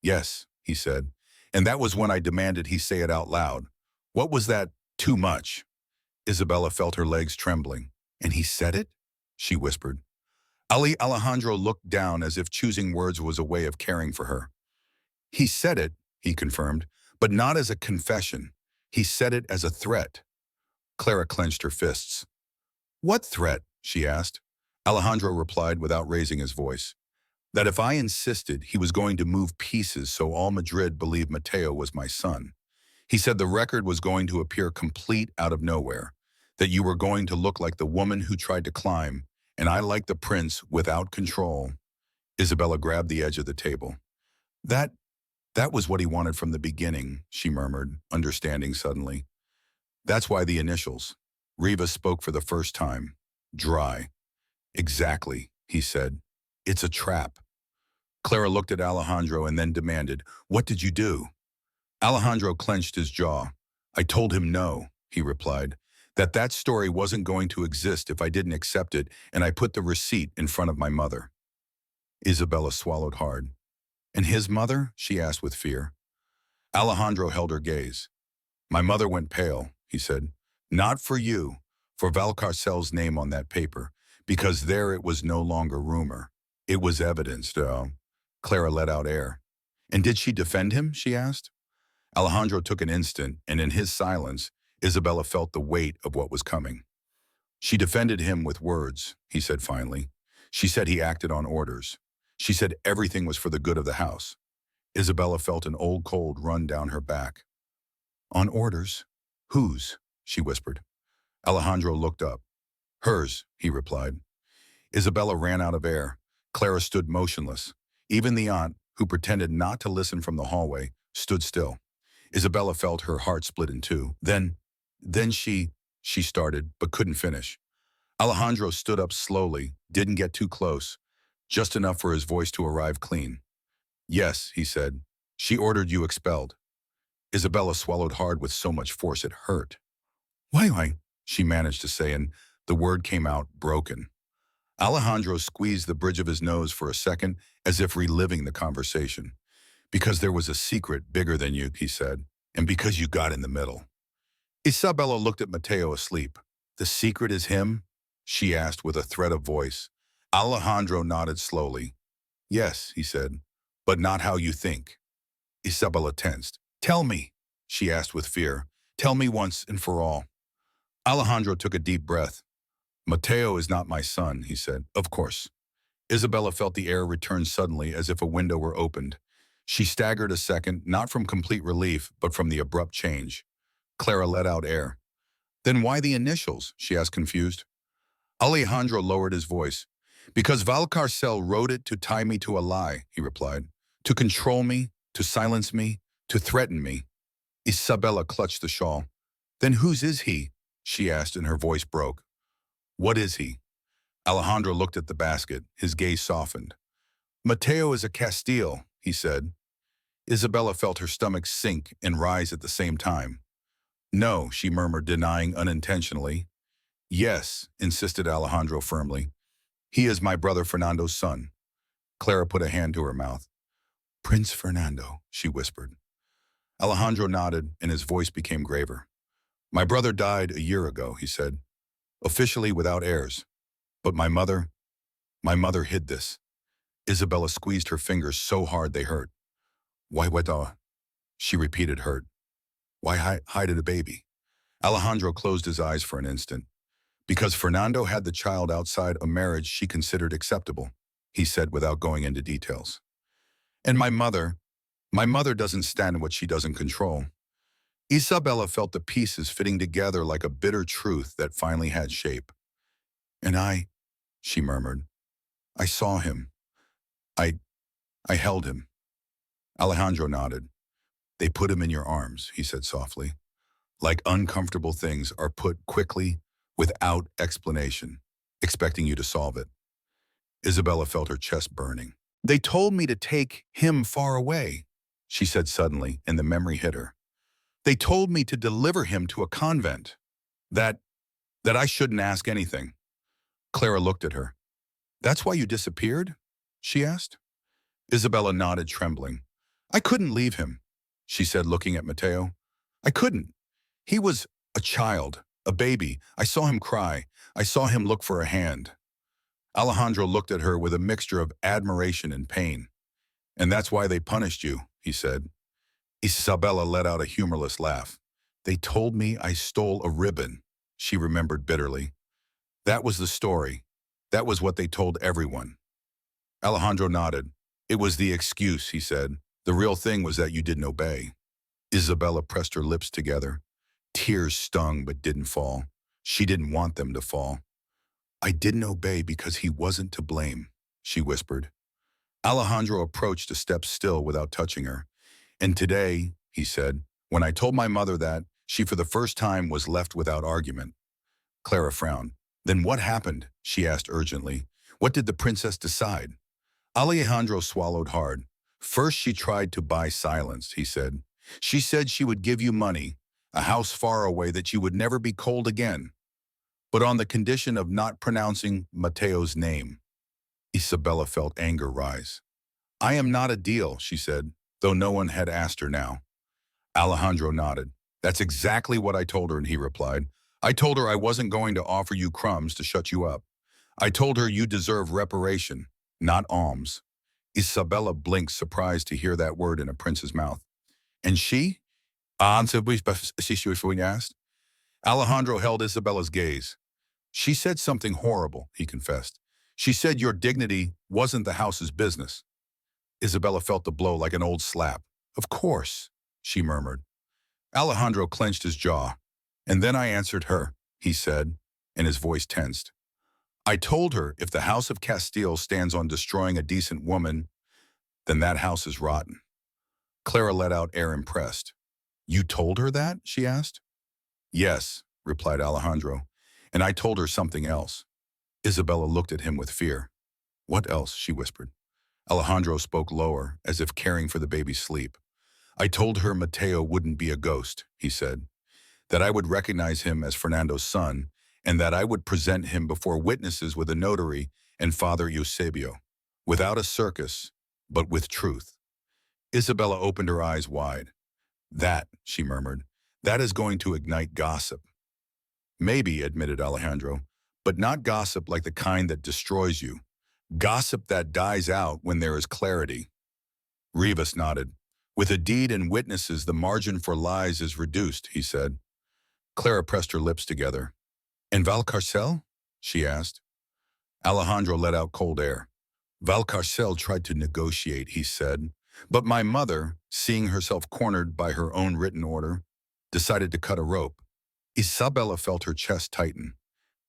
"Yes," he said, and that was when I demanded he say it out loud. "What was that too much?" Isabella felt her legs trembling. "And he said it?" she whispered. Alejandro looked down as if choosing words was a way of caring for her. "He said it," he confirmed, "but not as a confession. He said it as a threat." Clara clenched her fists. "What threat?" she asked. Alejandro replied without raising his voice. "That if I insisted, he was going to move pieces so all Madrid believed Mateo was my son. He said the record was going to appear complete out of nowhere, that you were going to look like the woman who tried to climb, and I like the prince without control." Isabella grabbed the edge of the table. That was what he wanted from the beginning," she murmured, understanding suddenly. "That's why the initials." Riva spoke for the first time. Dry. "Exactly," he said. "It's a trap." Clara looked at Alejandro and then demanded, "What did you do?" Alejandro clenched his jaw. "I told him no," he replied, that story wasn't going to exist if I didn't accept it, and I put the receipt in front of my mother." Isabella swallowed hard. "And his mother?" she asked with fear. Alejandro held her gaze. "My mother went pale," he said. "Not for you, for Valcarcel's name on that paper, because there it was no longer rumor. It was evidence, though." Clara let out air. "And did she defend him?" she asked. Alejandro took an instant, and in his silence, Isabella felt the weight of what was coming. She defended him with words, he said finally. She said he acted on orders. She said everything was for the good of the house. Isabella felt an old cold run down her back. On orders? Whose? She whispered. Alejandro looked up. Hers, he replied. Isabella ran out of air. Clara stood motionless. Even the aunt, who pretended not to listen from the hallway, stood still. Isabella felt her heart split in two. Then she started, but couldn't finish. Alejandro stood up slowly, didn't get too close, just enough for his voice to arrive clean. Yes, he said. She ordered you expelled. Isabella swallowed hard with so much force it hurt. Why, she managed to say, and the word came out broken. Alejandro squeezed the bridge of his nose for a second, as if reliving the conversation. Because there was a secret bigger than you, he said, and because you got in the middle. Isabella looked at Mateo asleep. The secret is him? She asked with a threat of voice. Alejandro nodded slowly. Yes, he said, but not how you think. Isabella tensed. Tell me, she asked with fear. Tell me once and for all. Alejandro took a deep breath. Mateo is not my son, he said. Of course. Isabella felt the air return suddenly as if a window were opened. She staggered a second, not from complete relief, but from the abrupt change. Clara let out air. Then why the initials? She asked confused. Alejandro lowered his voice. Because Valcarcel wrote it to tie me to a lie, he replied. To control me, to silence me, to threaten me. Isabella clutched the shawl. Then whose is he? She asked and her voice broke. What is he? Alejandro looked at the basket, his gaze softened. Mateo is a Castile, he said. Isabella felt her stomach sink and rise at the same time. No, she murmured, denying unintentionally. Yes, insisted Alejandro firmly. He is my brother Fernando's son. Clara put a hand to her mouth. Prince Fernando, she whispered. Alejandro nodded, and his voice became graver. My brother died a year ago, he said, officially without heirs. But my mother hid this. Isabella squeezed her fingers so hard they hurt. Why, she repeated, hurt. Why hide a baby? Alejandro closed his eyes for an instant. Because Fernando had the child outside a marriage she considered acceptable, he said without going into details. And my mother doesn't stand what she doesn't control. Isabella felt the pieces fitting together like a bitter truth that finally had shape. And she murmured, I saw him. I held him. Alejandro nodded. They put him in your arms, he said softly. Like uncomfortable things are put quickly, without explanation, expecting you to solve it. Isabella felt her chest burning. They told me to take him far away, she said suddenly, and the memory hit her. They told me to deliver him to a convent. That I shouldn't ask anything. Clara looked at her. That's why you disappeared? She asked. Isabella nodded, trembling. I couldn't leave him, she said, looking at Mateo. I couldn't. He was a child, a baby. I saw him cry. I saw him look for a hand. Alejandro looked at her with a mixture of admiration and pain. And that's why they punished you, he said. Isabella let out a humorless laugh. They told me I stole a ribbon, she remembered bitterly. That was the story. That was what they told everyone. Alejandro nodded. It was the excuse, he said. The real thing was that you didn't obey. Isabella pressed her lips together. Tears stung but didn't fall. She didn't want them to fall. I didn't obey because he wasn't to blame, she whispered. Alejandro approached a step still without touching her. And today, he said, when I told my mother that, she for the first time was left without argument. Clara frowned. Then what happened? She asked urgently. What did the princess decide? Alejandro swallowed hard. First she tried to buy silence, he said. She said she would give you money, a house far away that you would never be cold again, but on the condition of not pronouncing Mateo's name. Isabella felt anger rise. I am not a deal, she said, though no one had asked her now. Alejandro nodded. That's exactly what I told her, and he replied. I told her I wasn't going to offer you crumbs to shut you up. I told her you deserve reparation, not alms. Isabella blinked, surprised to hear that word in a prince's mouth. And she? Answer, she asked. Alejandro held Isabella's gaze. She said something horrible, he confessed. She said your dignity wasn't the house's business. Isabella felt the blow like an old slap. Of course, she murmured. Alejandro clenched his jaw. And then I answered her, he said, and his voice tensed. I told her if the House of Castile stands on destroying a decent woman, then that house is rotten. Clara let out air impressed. You told her that? She asked. Yes, replied Alejandro, and I told her something else. Isabella looked at him with fear. What else? She whispered. Alejandro spoke lower, as if caring for the baby's sleep. I told her Mateo wouldn't be a ghost, he said, that I would recognize him as Fernando's son, and that I would present him before witnesses with a notary and Father Eusebio, without a circus, but with truth. Isabella opened her eyes wide. That, she murmured, that is going to ignite gossip. Maybe, admitted Alejandro, but not gossip like the kind that destroys you. Gossip that dies out when there is clarity. Rivas nodded. With a deed and witnesses, the margin for lies is reduced, he said. Clara pressed her lips together. And Valcarcel? She asked. Alejandro let out cold air. Valcarcel tried to negotiate, he said, but my mother, seeing herself cornered by her own written order, decided to cut a rope. Isabella felt her chest tighten.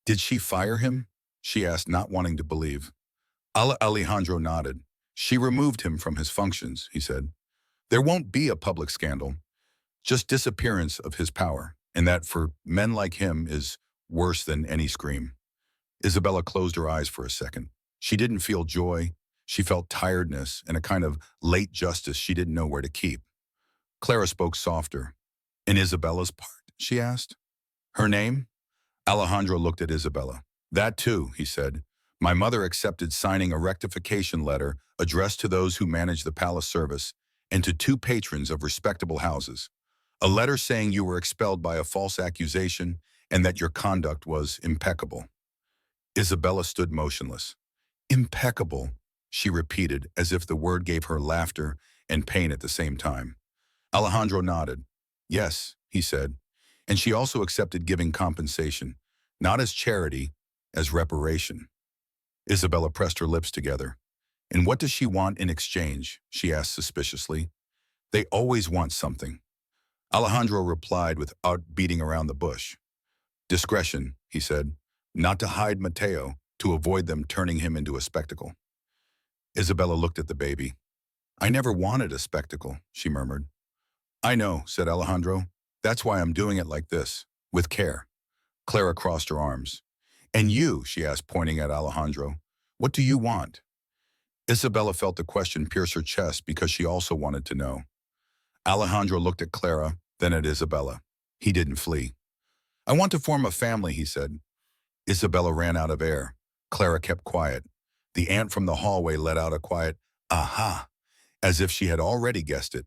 Did she fire him? She asked, not wanting to believe. Alejandro nodded. She removed him from his functions, he said. There won't be a public scandal, just disappearance of his power, and that for men like him is worse than any scream. Isabella closed her eyes for a second. She didn't feel joy. She felt tiredness and a kind of late justice she didn't know where to keep. Clara spoke softer. In Isabella's part? She asked. Her name? Alejandro looked at Isabella. That too, he said. My mother accepted signing a rectification letter addressed to those who manage the palace service and to 2 patrons of respectable houses. A letter saying you were expelled by a false accusation and that your conduct was impeccable. Isabella stood motionless. Impeccable, she repeated, as if the word gave her laughter and pain at the same time. Alejandro nodded. Yes, he said, and she also accepted giving compensation, not as charity, as reparation. Isabella pressed her lips together. And what does she want in exchange? She asked suspiciously. They always want something. Alejandro replied without beating around the bush. Discretion, he said, not to hide Mateo, to avoid them turning him into a spectacle. Isabella looked at the baby. I never wanted a spectacle, she murmured. I know, said Alejandro. That's why I'm doing it like this, with care. Clara crossed her arms. And you, she asked, pointing at Alejandro, what do you want? Isabella felt the question pierce her chest because she also wanted to know. Alejandro looked at Clara, then at Isabella. He didn't flee. I want to form a family, he said. Isabella ran out of air. Clara kept quiet. The aunt from the hallway let out a quiet, aha, as if she had already guessed it.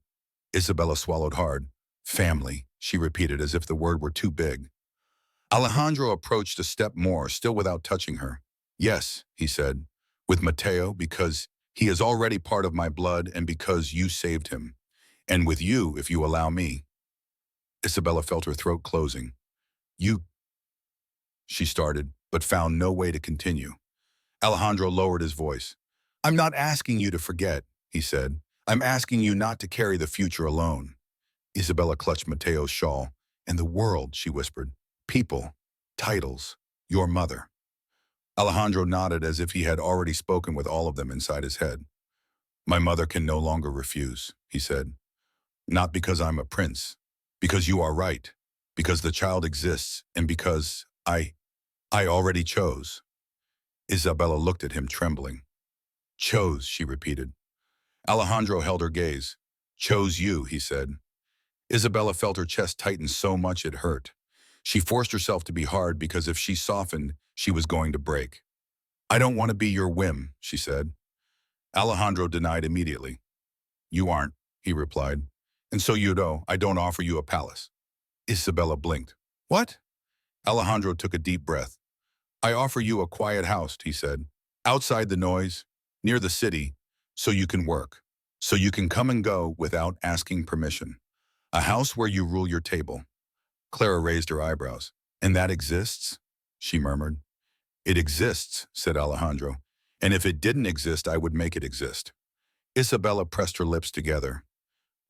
Isabella swallowed hard. Family, she repeated as if the word were too big. Alejandro approached a step more, still without touching her. Yes, he said, with Mateo, because he is already part of my blood and because you saved him. And with you, if you allow me. Isabella felt her throat closing. You, she started, but found no way to continue. Alejandro lowered his voice. I'm not asking you to forget, he said. I'm asking you not to carry the future alone. Isabella clutched Mateo's shawl. And the world, she whispered. People, titles, your mother. Alejandro nodded as if he had already spoken with all of them inside his head. My mother can no longer refuse, he said. Not because I'm a prince, because you are right, because the child exists, and because I already chose. Isabella looked at him trembling. Chose, she repeated. Alejandro held her gaze. Chose you, he said. Isabella felt her chest tighten so much it hurt. She forced herself to be hard because if she softened, she was going to break. I don't want to be your whim, she said. Alejandro denied immediately. You aren't, he replied. And so you know, I don't offer you a palace. Isabella blinked. What? Alejandro took a deep breath. I offer you a quiet house, he said. Outside the noise, near the city, so you can work. So you can come and go without asking permission. A house where you rule your table. Clara raised her eyebrows. And that exists? She murmured. It exists, said Alejandro. And if it didn't exist, I would make it exist. Isabella pressed her lips together.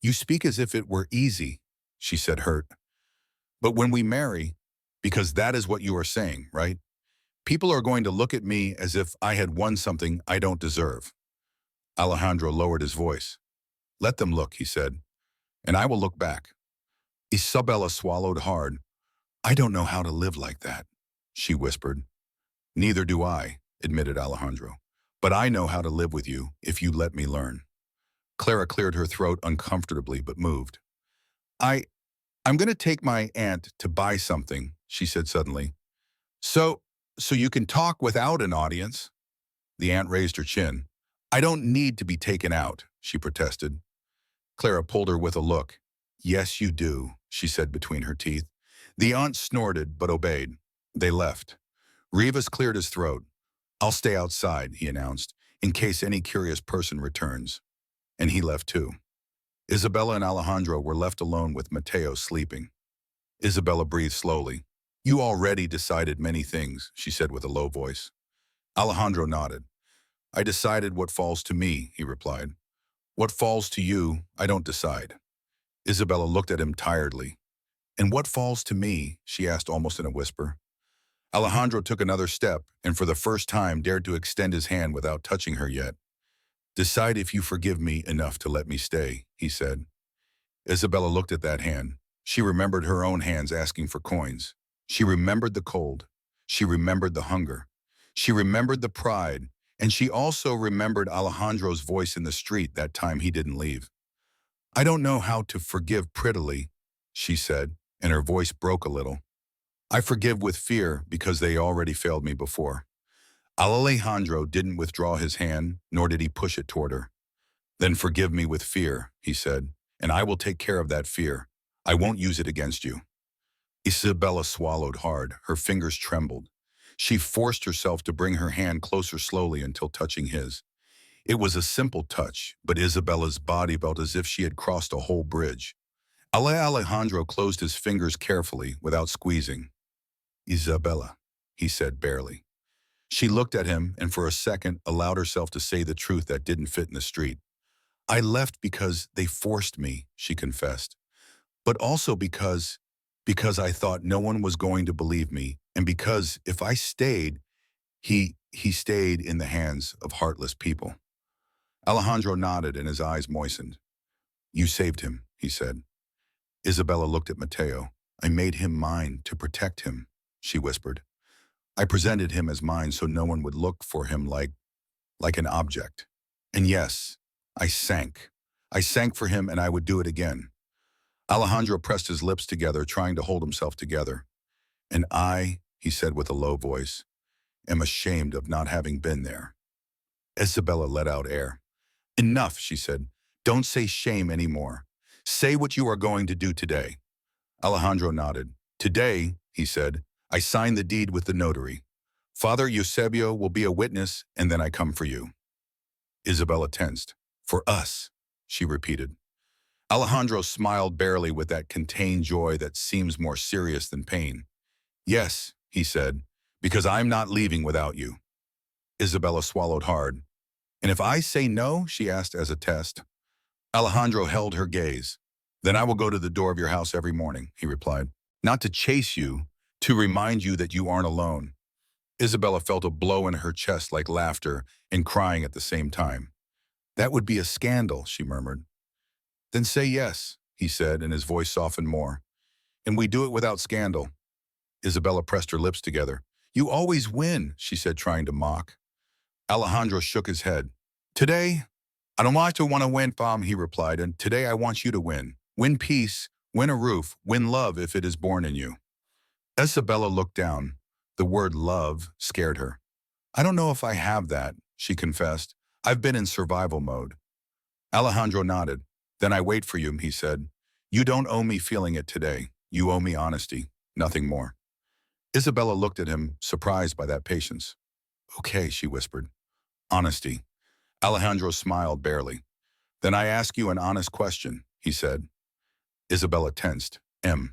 You speak as if it were easy, she said, hurt. But when we marry, because that is what you are saying, right? People are going to look at me as if I had won something I don't deserve. Alejandro lowered his voice. Let them look, he said, and I will look back. Isabella swallowed hard. I don't know how to live like that, she whispered. Neither do I, admitted Alejandro. But I know how to live with you if you let me learn. Clara cleared her throat uncomfortably but moved. I'm going to take my aunt to buy something, she said suddenly. So you can talk without an audience? The aunt raised her chin. I don't need to be taken out, she protested. Clara pulled her with a look. Yes, you do, she said between her teeth. The aunt snorted but obeyed. They left. Rivas cleared his throat. I'll stay outside, he announced, in case any curious person returns. And he left too. Isabella and Alejandro were left alone with Mateo sleeping. Isabella breathed slowly. You already decided many things, she said with a low voice. Alejandro nodded. I decided what falls to me, he replied. What falls to you, I don't decide. Isabella looked at him tiredly. And what falls to me, she asked almost in a whisper. Alejandro took another step and for the first time dared to extend his hand without touching her yet. Decide if you forgive me enough to let me stay, he said. Isabella looked at that hand. She remembered her own hands asking for coins. She remembered the cold. She remembered the hunger. She remembered the pride. And she also remembered Alejandro's voice in the street that time he didn't leave. I don't know how to forgive prettily, she said, and her voice broke a little. I forgive with fear because they already failed me before. Alejandro didn't withdraw his hand, nor did he push it toward her. Then forgive me with fear, he said, and I will take care of that fear. I won't use it against you. Isabella swallowed hard. Her fingers trembled. She forced herself to bring her hand closer slowly until touching his. It was a simple touch, but Isabella's body felt as if she had crossed a whole bridge. Alejandro closed his fingers carefully without squeezing. Isabella, he said barely. She looked at him and for a second allowed herself to say the truth that didn't fit in the street. I left because they forced me, she confessed. But also because I thought no one was going to believe me, and because if I stayed, he stayed in the hands of heartless people. Alejandro nodded and his eyes moistened. You saved him, he said. Isabella looked at Mateo. I made him mine to protect him, she whispered. I presented him as mine so no one would look for him like an object. And yes, I sank. I sank for him and I would do it again. Alejandro pressed his lips together, trying to hold himself together. And I, he said with a low voice, am ashamed of not having been there. Isabella let out air. Enough, she said. Don't say shame anymore. Say what you are going to do today. Alejandro nodded. Today, he said, I sign the deed with the notary. Father Eusebio will be a witness, and then I come for you. Isabella tensed. For us, she repeated. Alejandro smiled barely with that contained joy that seems more serious than pain. Yes, he said, because I'm not leaving without you. Isabella swallowed hard. And if I say no, she asked as a test. Alejandro held her gaze. Then I will go to the door of your house every morning, he replied. Not to chase you, to remind you that you aren't alone. Isabella felt a blow in her chest like laughter and crying at the same time. That would be a scandal, she murmured. Then say yes, he said, and his voice softened more. And we do it without scandal. Isabella pressed her lips together. You always win, she said, trying to mock. Alejandro shook his head. Today, I don't want to win, Fam, he replied, and today I want you to win. Win peace, win a roof, win love if it is born in you. Isabella looked down. The word love scared her. I don't know if I have that, she confessed. I've been in survival mode. Alejandro nodded. Then I wait for you, he said. You don't owe me feeling it today. You owe me honesty, nothing more. Isabella looked at him, surprised by that patience. Okay, she whispered. Honesty. Alejandro smiled barely. Then I ask you an honest question, he said. Isabella tensed. M.